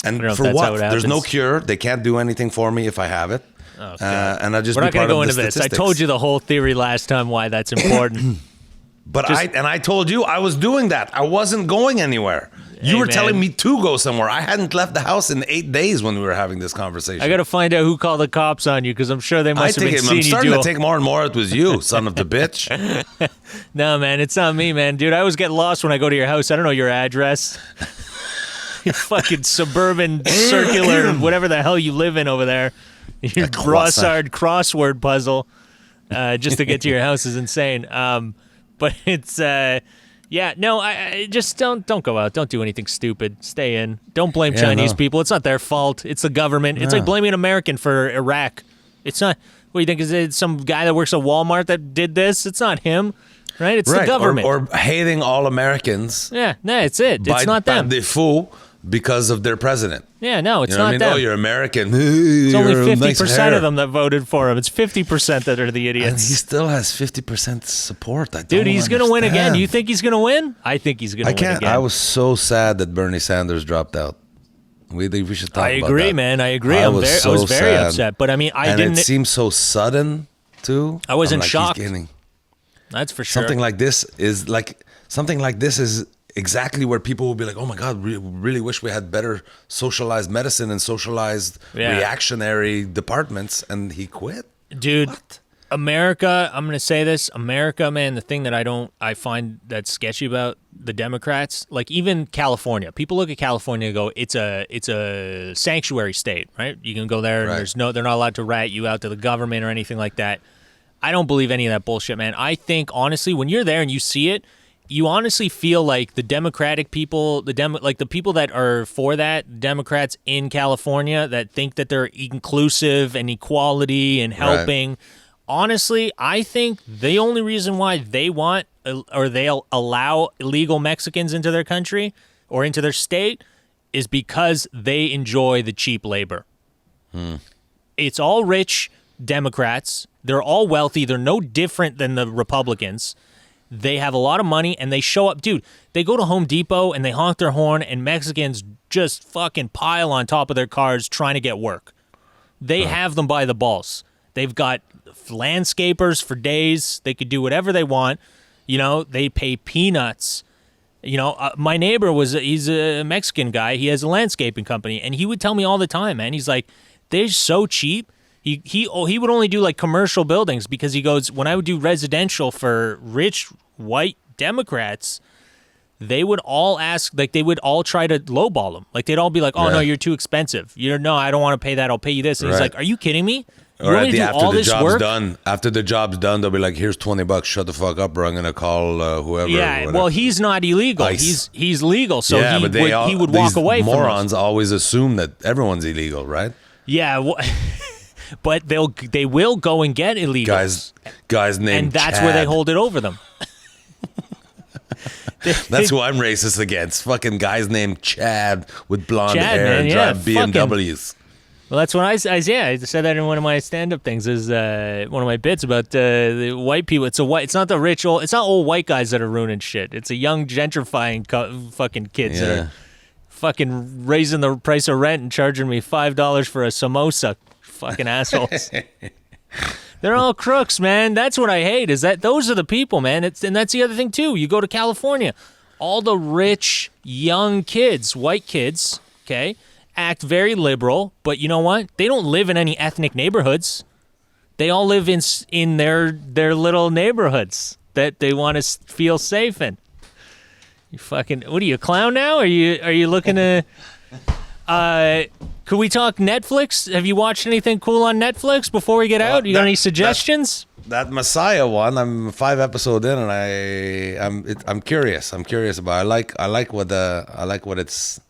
And for what? There's no cure. They can't do anything for me if I have it. And I just We're not going to go into this. I told you the whole theory last time why that's important. But I told you I was doing that. I wasn't going anywhere. You were telling me to go somewhere. I hadn't left the house in 8 days when we were having this conversation. I got to find out who called the cops on you, because I'm sure they must have been seeing you. I'm starting to think more and more it was you, son of the bitch. No, man, it's not me, man. Dude, I always get lost when I go to your house. I don't know your address. Your fucking suburban circular, whatever the hell you live in over there. Your Brossard crossword puzzle just to get to your house is insane. But it's yeah, no, I just don't go out. Don't do anything stupid. Stay in. Don't blame Chinese people. It's not their fault. It's the government. It's like blaming an American for Iraq. It's not. What do you think? Is it some guy that works at Walmart that did this? It's not him, right? It's the government. Or hating all Americans. Yeah, no, it's it. It's not them. By default because of their president. Yeah, no, it's You know not what I mean? them. Oh, you're American. It's only You're 50% of them that voted for him. It's 50% that are the And idiots. he still has 50% support. Dude, he's going to win again. Do you think he's going to win? I think he's going to win again. I was so sad that Bernie Sanders dropped out. We should talk about that. I agree, man. I agree. I was very upset. But I mean, and it seems so sudden, too. I wasn't like, shocked. That's for sure. Something like this is exactly where people will be like, oh my God, we really wish we had better socialized medicine and socialized reactionary departments. And he quit. Dude, what? America, I'm going to say this. America, man, the thing that I find that's sketchy about the Democrats, like even California, people look at California and go, it's a sanctuary state, right? You can go there and they're not allowed to rat you out to the government or anything like that. I don't believe any of that bullshit, man. I think, honestly, when you're there and you see it, you honestly feel like the Democratic people, like the people that are for that, Democrats in California that think that they're inclusive and equality and helping. Right. Honestly, I think the only reason why they want or they'll allow illegal Mexicans into their country or into their state is because they enjoy the cheap labor. It's all rich Democrats. They're all wealthy. They're no different than the Republicans. They have a lot of money, and they show up. Dude, they go to Home Depot, and they honk their horn, and Mexicans just fucking pile on top of their cars trying to get work. They have them by the balls. They've got landscapers for days. They could do whatever they want. You know, they pay peanuts. You know, my neighbor he's a Mexican guy. He has a landscaping company, and he would tell me all the time, man. He's like, they're so cheap. He would only do like commercial buildings because he goes, when I would do residential for rich white Democrats, they would all ask, like they would all try to lowball him. Like they'd all be like, oh no, you're too expensive. No, I don't want to pay that. I'll pay you this. And he's like, are you kidding me? You or after the job's done, they'll be like, here's $20. Shut the fuck up, or I'm gonna call whoever. Yeah, well, he's not illegal. ICE. He's legal, so he would walk away from us. Morons always assume that everyone's illegal, right? Yeah, well, but they will go and get illegals. Guys named and that's Chad. where they hold it over them. That's who I'm racist against. Fucking guys named Chad with blonde hair and drive BMWs. Well, that's when I said that in one of my stand-up things. Is one of my bits about the white people. It's not the rich old. It's not old white guys that are ruining shit. It's a young gentrifying fucking kids that are fucking raising the price of rent and charging me $5 for a samosa. Fucking assholes. They're all crooks, man. That's what I hate. Is that those are the people, man. And that's the other thing too. You go to California, all the rich young kids, white kids, okay, act very liberal, but you know what? They don't live in any ethnic neighborhoods. They all live in their little neighborhoods that they want to feel safe in. You fucking, what are you, a clown now? Are you looking to could we talk Netflix? Have you watched anything cool on Netflix before we get out? You got any suggestions? That Messiah one, I'm 5 episodes in, and I'm curious. I'm curious about it. I like what it's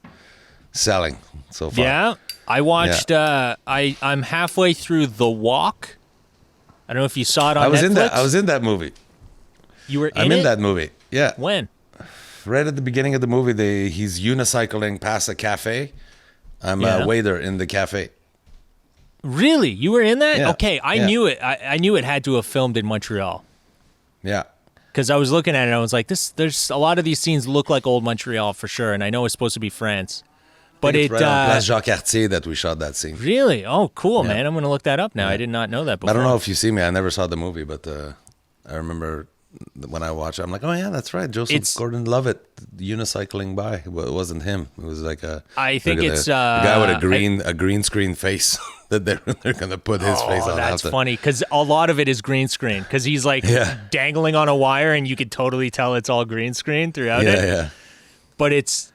selling so far. Yeah, I watched. I'm halfway through The Walk. I don't know if you saw it on Netflix. I was in that movie. You were. I'm in that movie. Yeah. When? Right at the beginning of the movie, he's unicycling past a cafe. I'm a waiter in the cafe. Really? You were in that? Yeah. Okay, I knew it. I knew it had to have filmed in Montreal. Yeah. Because I was looking at it and I was like, there's a lot of these scenes look like old Montreal for sure, and I know it's supposed to be France. But it's right on Place Jacques-Cartier that we shot that scene. Really? Oh, cool, man. I'm going to look that up now. Yeah. I did not know that before. I don't know if you see me. I never saw the movie, but I remember when I watched it, I'm like, oh yeah, that's right. Joseph Gordon-Levitt unicycling by. Well, it wasn't him. It was like I think it's the guy with a green screen face that they're gonna put his face on. That's funny because a lot of it is green screen because he's like dangling on a wire and you could totally tell it's all green screen throughout it. Yeah. But it's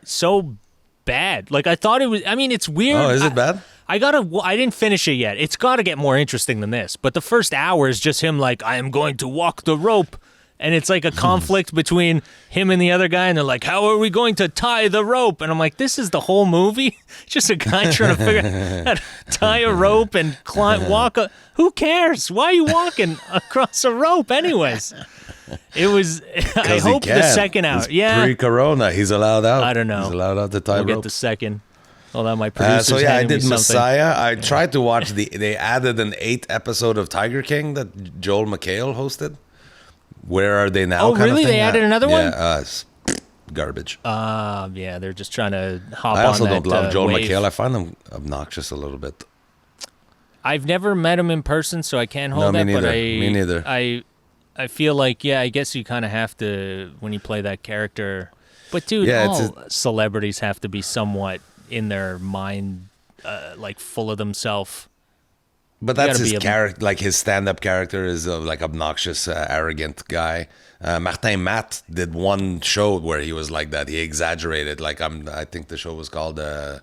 so bad. Like I thought it was. I mean, it's weird. Oh, is it bad? I didn't finish it yet. It's got to get more interesting than this. But the first hour is just him like, I am going to walk the rope. And it's like a conflict between him and the other guy. And they're like, how are we going to tie the rope? And I'm like, this is the whole movie? Just a guy trying to figure out how to tie a rope and walk. Who cares? Why are you walking across a rope anyways? It was, I hope the second hour. Yeah. Pre-corona, he's allowed out. I don't know. He's allowed out to tie We'll rope. get the second. Hold on, my producer's So yeah, I handing me did something. Messiah. I tried to watch they added an 8th episode of Tiger King that Joel McHale hosted. Where are they now? Oh, kind of really? thing. They added another one? Yeah, it's garbage. Yeah, they're just trying to hop on I also that don't love Joel wave. McHale. I find him obnoxious a little bit. I've never met him in person, so I can't hold me that. neither. But Me neither. I feel like, I guess you kind of have to when you play that character. But dude, Yeah, all celebrities have to be somewhat in their mind, like full of themselves. But that's gotta his be a- character. Like his stand-up character is like obnoxious, arrogant guy. Martin Matt did one show where he was like that. He exaggerated. Like I think the show was called "Je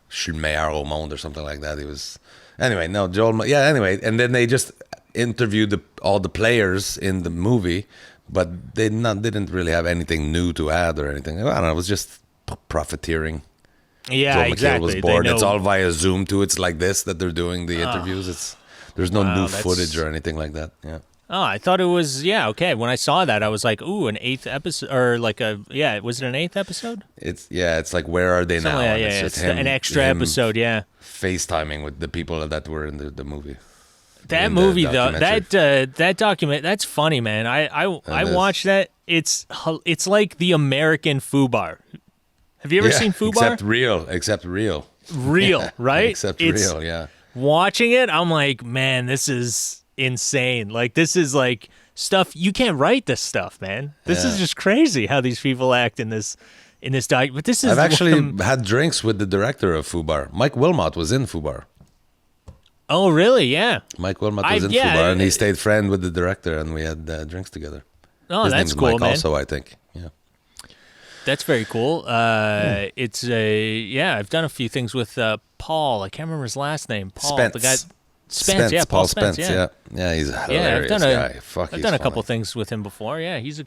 suis le meilleur au monde" or something like that. He was anyway. No, Joel. Yeah. Anyway, and then they just interviewed all the players in the movie, but they didn't really have anything new to add or anything. I don't know. It was just profiteering. Yeah, Joel McHale exactly. was They bored. know- It's all via Zoom too. It's like this that they're doing the interviews. There's no new that's- footage or anything like that. Yeah. Oh, I thought it was okay. When I saw that, I was like, "Ooh, an 8th episode," or like was it an 8th episode? It's like where are they now? Something like that, And yeah, it's yeah. just It's him- an extra him episode. Yeah, FaceTiming with the people that were in the movie. that in the movie though, documentary. that document, that's funny, man. I is. watched that. It's like the American Fubar. Have you ever seen Fubar? Except real. Real, right? Except It's- real, yeah. Watching it, I'm like, man, this is insane. Like, this is like stuff you can't write. This stuff, man. This is just crazy how these people act in this doc. But this is I've actually had drinks with the director of Fubar. Mike Wilmot was in Fubar. Oh, really? Yeah. Mike Wilmot was in Fubar, and he stayed friend with the director, and we had drinks together. Oh, His that's name's cool, Mike man. also, I think. Yeah. That's very cool. It's I've done a few things with Paul. I can't remember his last name. Paul, Spence. the guy. Spence, yeah, Paul Spence, yeah. Yeah, he's a Yeah, hilarious guy. Fuck, I've he's done a funny. couple things with him before. Yeah, he's a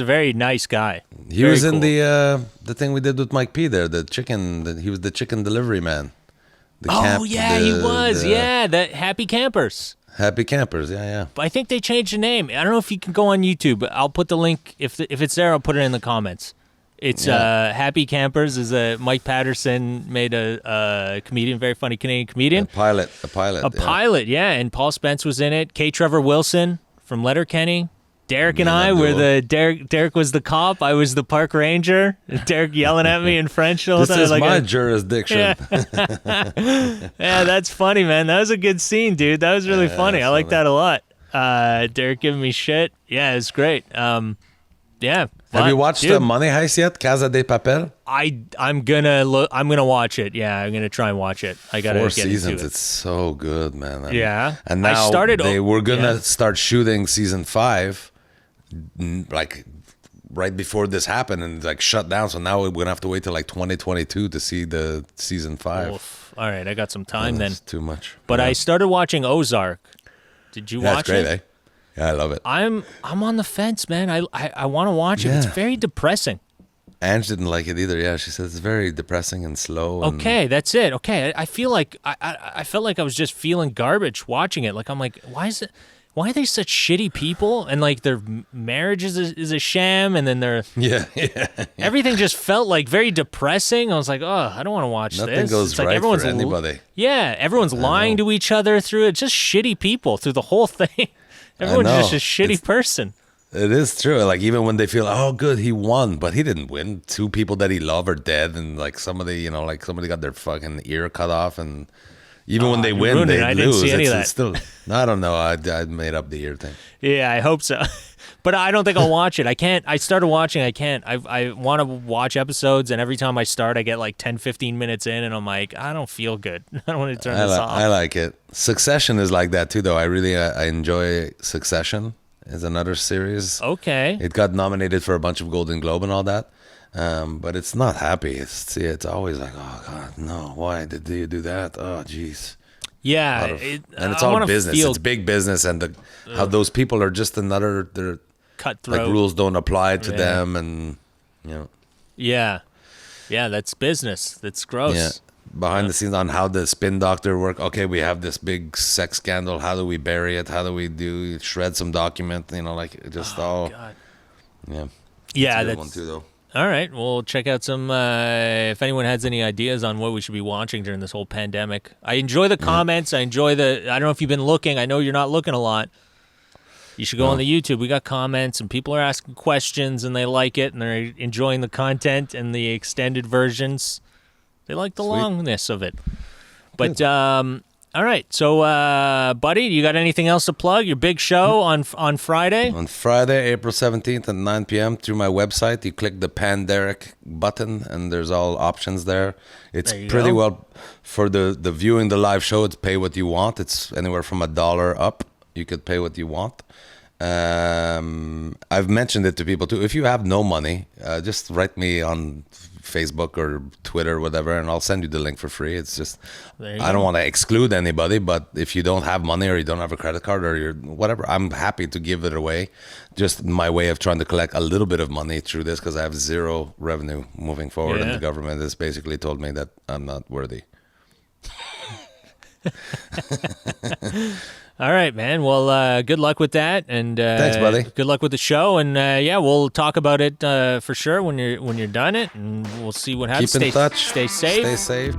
very nice guy. He Very was in cool. the thing we did with Mike P there, he was the chicken delivery man. He was. Yeah, that Happy Campers. Happy Campers, yeah. But I think they changed the name. I don't know if you can go on YouTube. But I'll put the link if it's there. I'll put it in the comments. It's Happy Campers is Mike Patterson made a comedian, very funny Canadian comedian. A pilot. Yeah. And Paul Spence was in it. K. Trevor Wilson from Letterkenny. Derek and I were Derek was the cop. I was the park ranger. Derek yelling at me in French all the This time. is like my jurisdiction. Yeah, that's funny, man. That was a good scene, dude. That was really funny. I like that a lot. Derek giving me shit. Yeah, it's great. Yeah. Have you watched Money Heist yet? Casa de Papel? I'm gonna watch it. Yeah, I'm gonna try and watch it. I gotta 4 get seasons. into it. It's so good, man. Yeah. And I now started- they were gonna yeah. start shooting season 5, like right before this happened, and like shut down. So now we're gonna have to wait till like 2022 to see the season 5. Oof. All right, I got some time then. That's too much. But Yeah. I started watching Ozark. Did you Yeah, watch it's great, it? eh? Yeah, I love it. I'm on the fence, man. I want to watch it. It's Yeah. very depressing. Ange didn't like it either. Yeah, she says it's very depressing and slow. And Okay, that's it. Okay, I feel like I felt like I was just feeling garbage watching it. Like I'm like, why are they such shitty people? And like their marriage is a sham, and then their yeah. everything just felt like very depressing. I was like, oh, I don't want to watch Nothing this. goes It's like right everyone's for anybody. Yeah, everyone's lying to each other through it. Just shitty people through the whole thing. Everyone's just know. a shitty person. It is true. Like even when they feel, oh, good, he won, but he didn't win. 2 people that he loved are dead, and like somebody, like somebody got their fucking ear cut off, and even when they you win, ruined they it. I didn't lose. see any of that. It's still, I don't know. I made up the ear thing. Yeah, I hope so. But I don't think I'll watch it. I can't. I started watching. I can't. I want to watch episodes, and every time I start, I get like 10, 15 minutes in, and I'm like, I don't feel good. I don't want to turn this off. I like it. Succession is like that too, though. I really I enjoy Succession. It's another series. Okay. It got nominated for a bunch of Golden Globe and all that. But it's not happy. It's always like, oh God, no, why did you do that? Oh jeez. Yeah, And it's I all wanna business. feel It's big business, and how those people are just another. They're cutthroat. like rules don't apply to them, and you know. Yeah, that's business. That's gross. Yeah. Behind the scenes on how the spin doctor work. Okay, we have this big sex scandal. How do we bury it? How do we shred some document? You know, like just all. God. Yeah. Yeah, That's a good that's one too, though. all right. We'll check out some. If anyone has any ideas on what we should be watching during this whole pandemic, I enjoy the comments. I enjoy the. I don't know if you've been looking. I know you're not looking a lot. You should go on the YouTube. We got comments, and people are asking questions, and they like it, and they're enjoying the content and the extended versions. They like the longness of it. But all right. So, buddy, you got anything else to plug? Your big show on Friday? On Friday, April 17th at 9 p.m. through my website, you click the Panderic button, and there's all options there. It's pretty well for the viewing the live show. It's pay what you want. It's anywhere from $1 up. You could pay what you want. I've mentioned it to people too. If you have no money, just write me on Facebook or Twitter or whatever, and I'll send you the link for free. It's just I don't want to exclude anybody, but if you don't have money or you don't have a credit card or you're whatever, I'm happy to give it away. Just my way of trying to collect a little bit of money through this, because I have zero revenue moving forward, and the government has basically told me that I'm not worthy. All right, man. Well, good luck with that, and thanks, buddy. Good luck with the show, and we'll talk about it for sure when you're done it, and we'll see what happens. Keep in touch. Stay safe. Stay safe.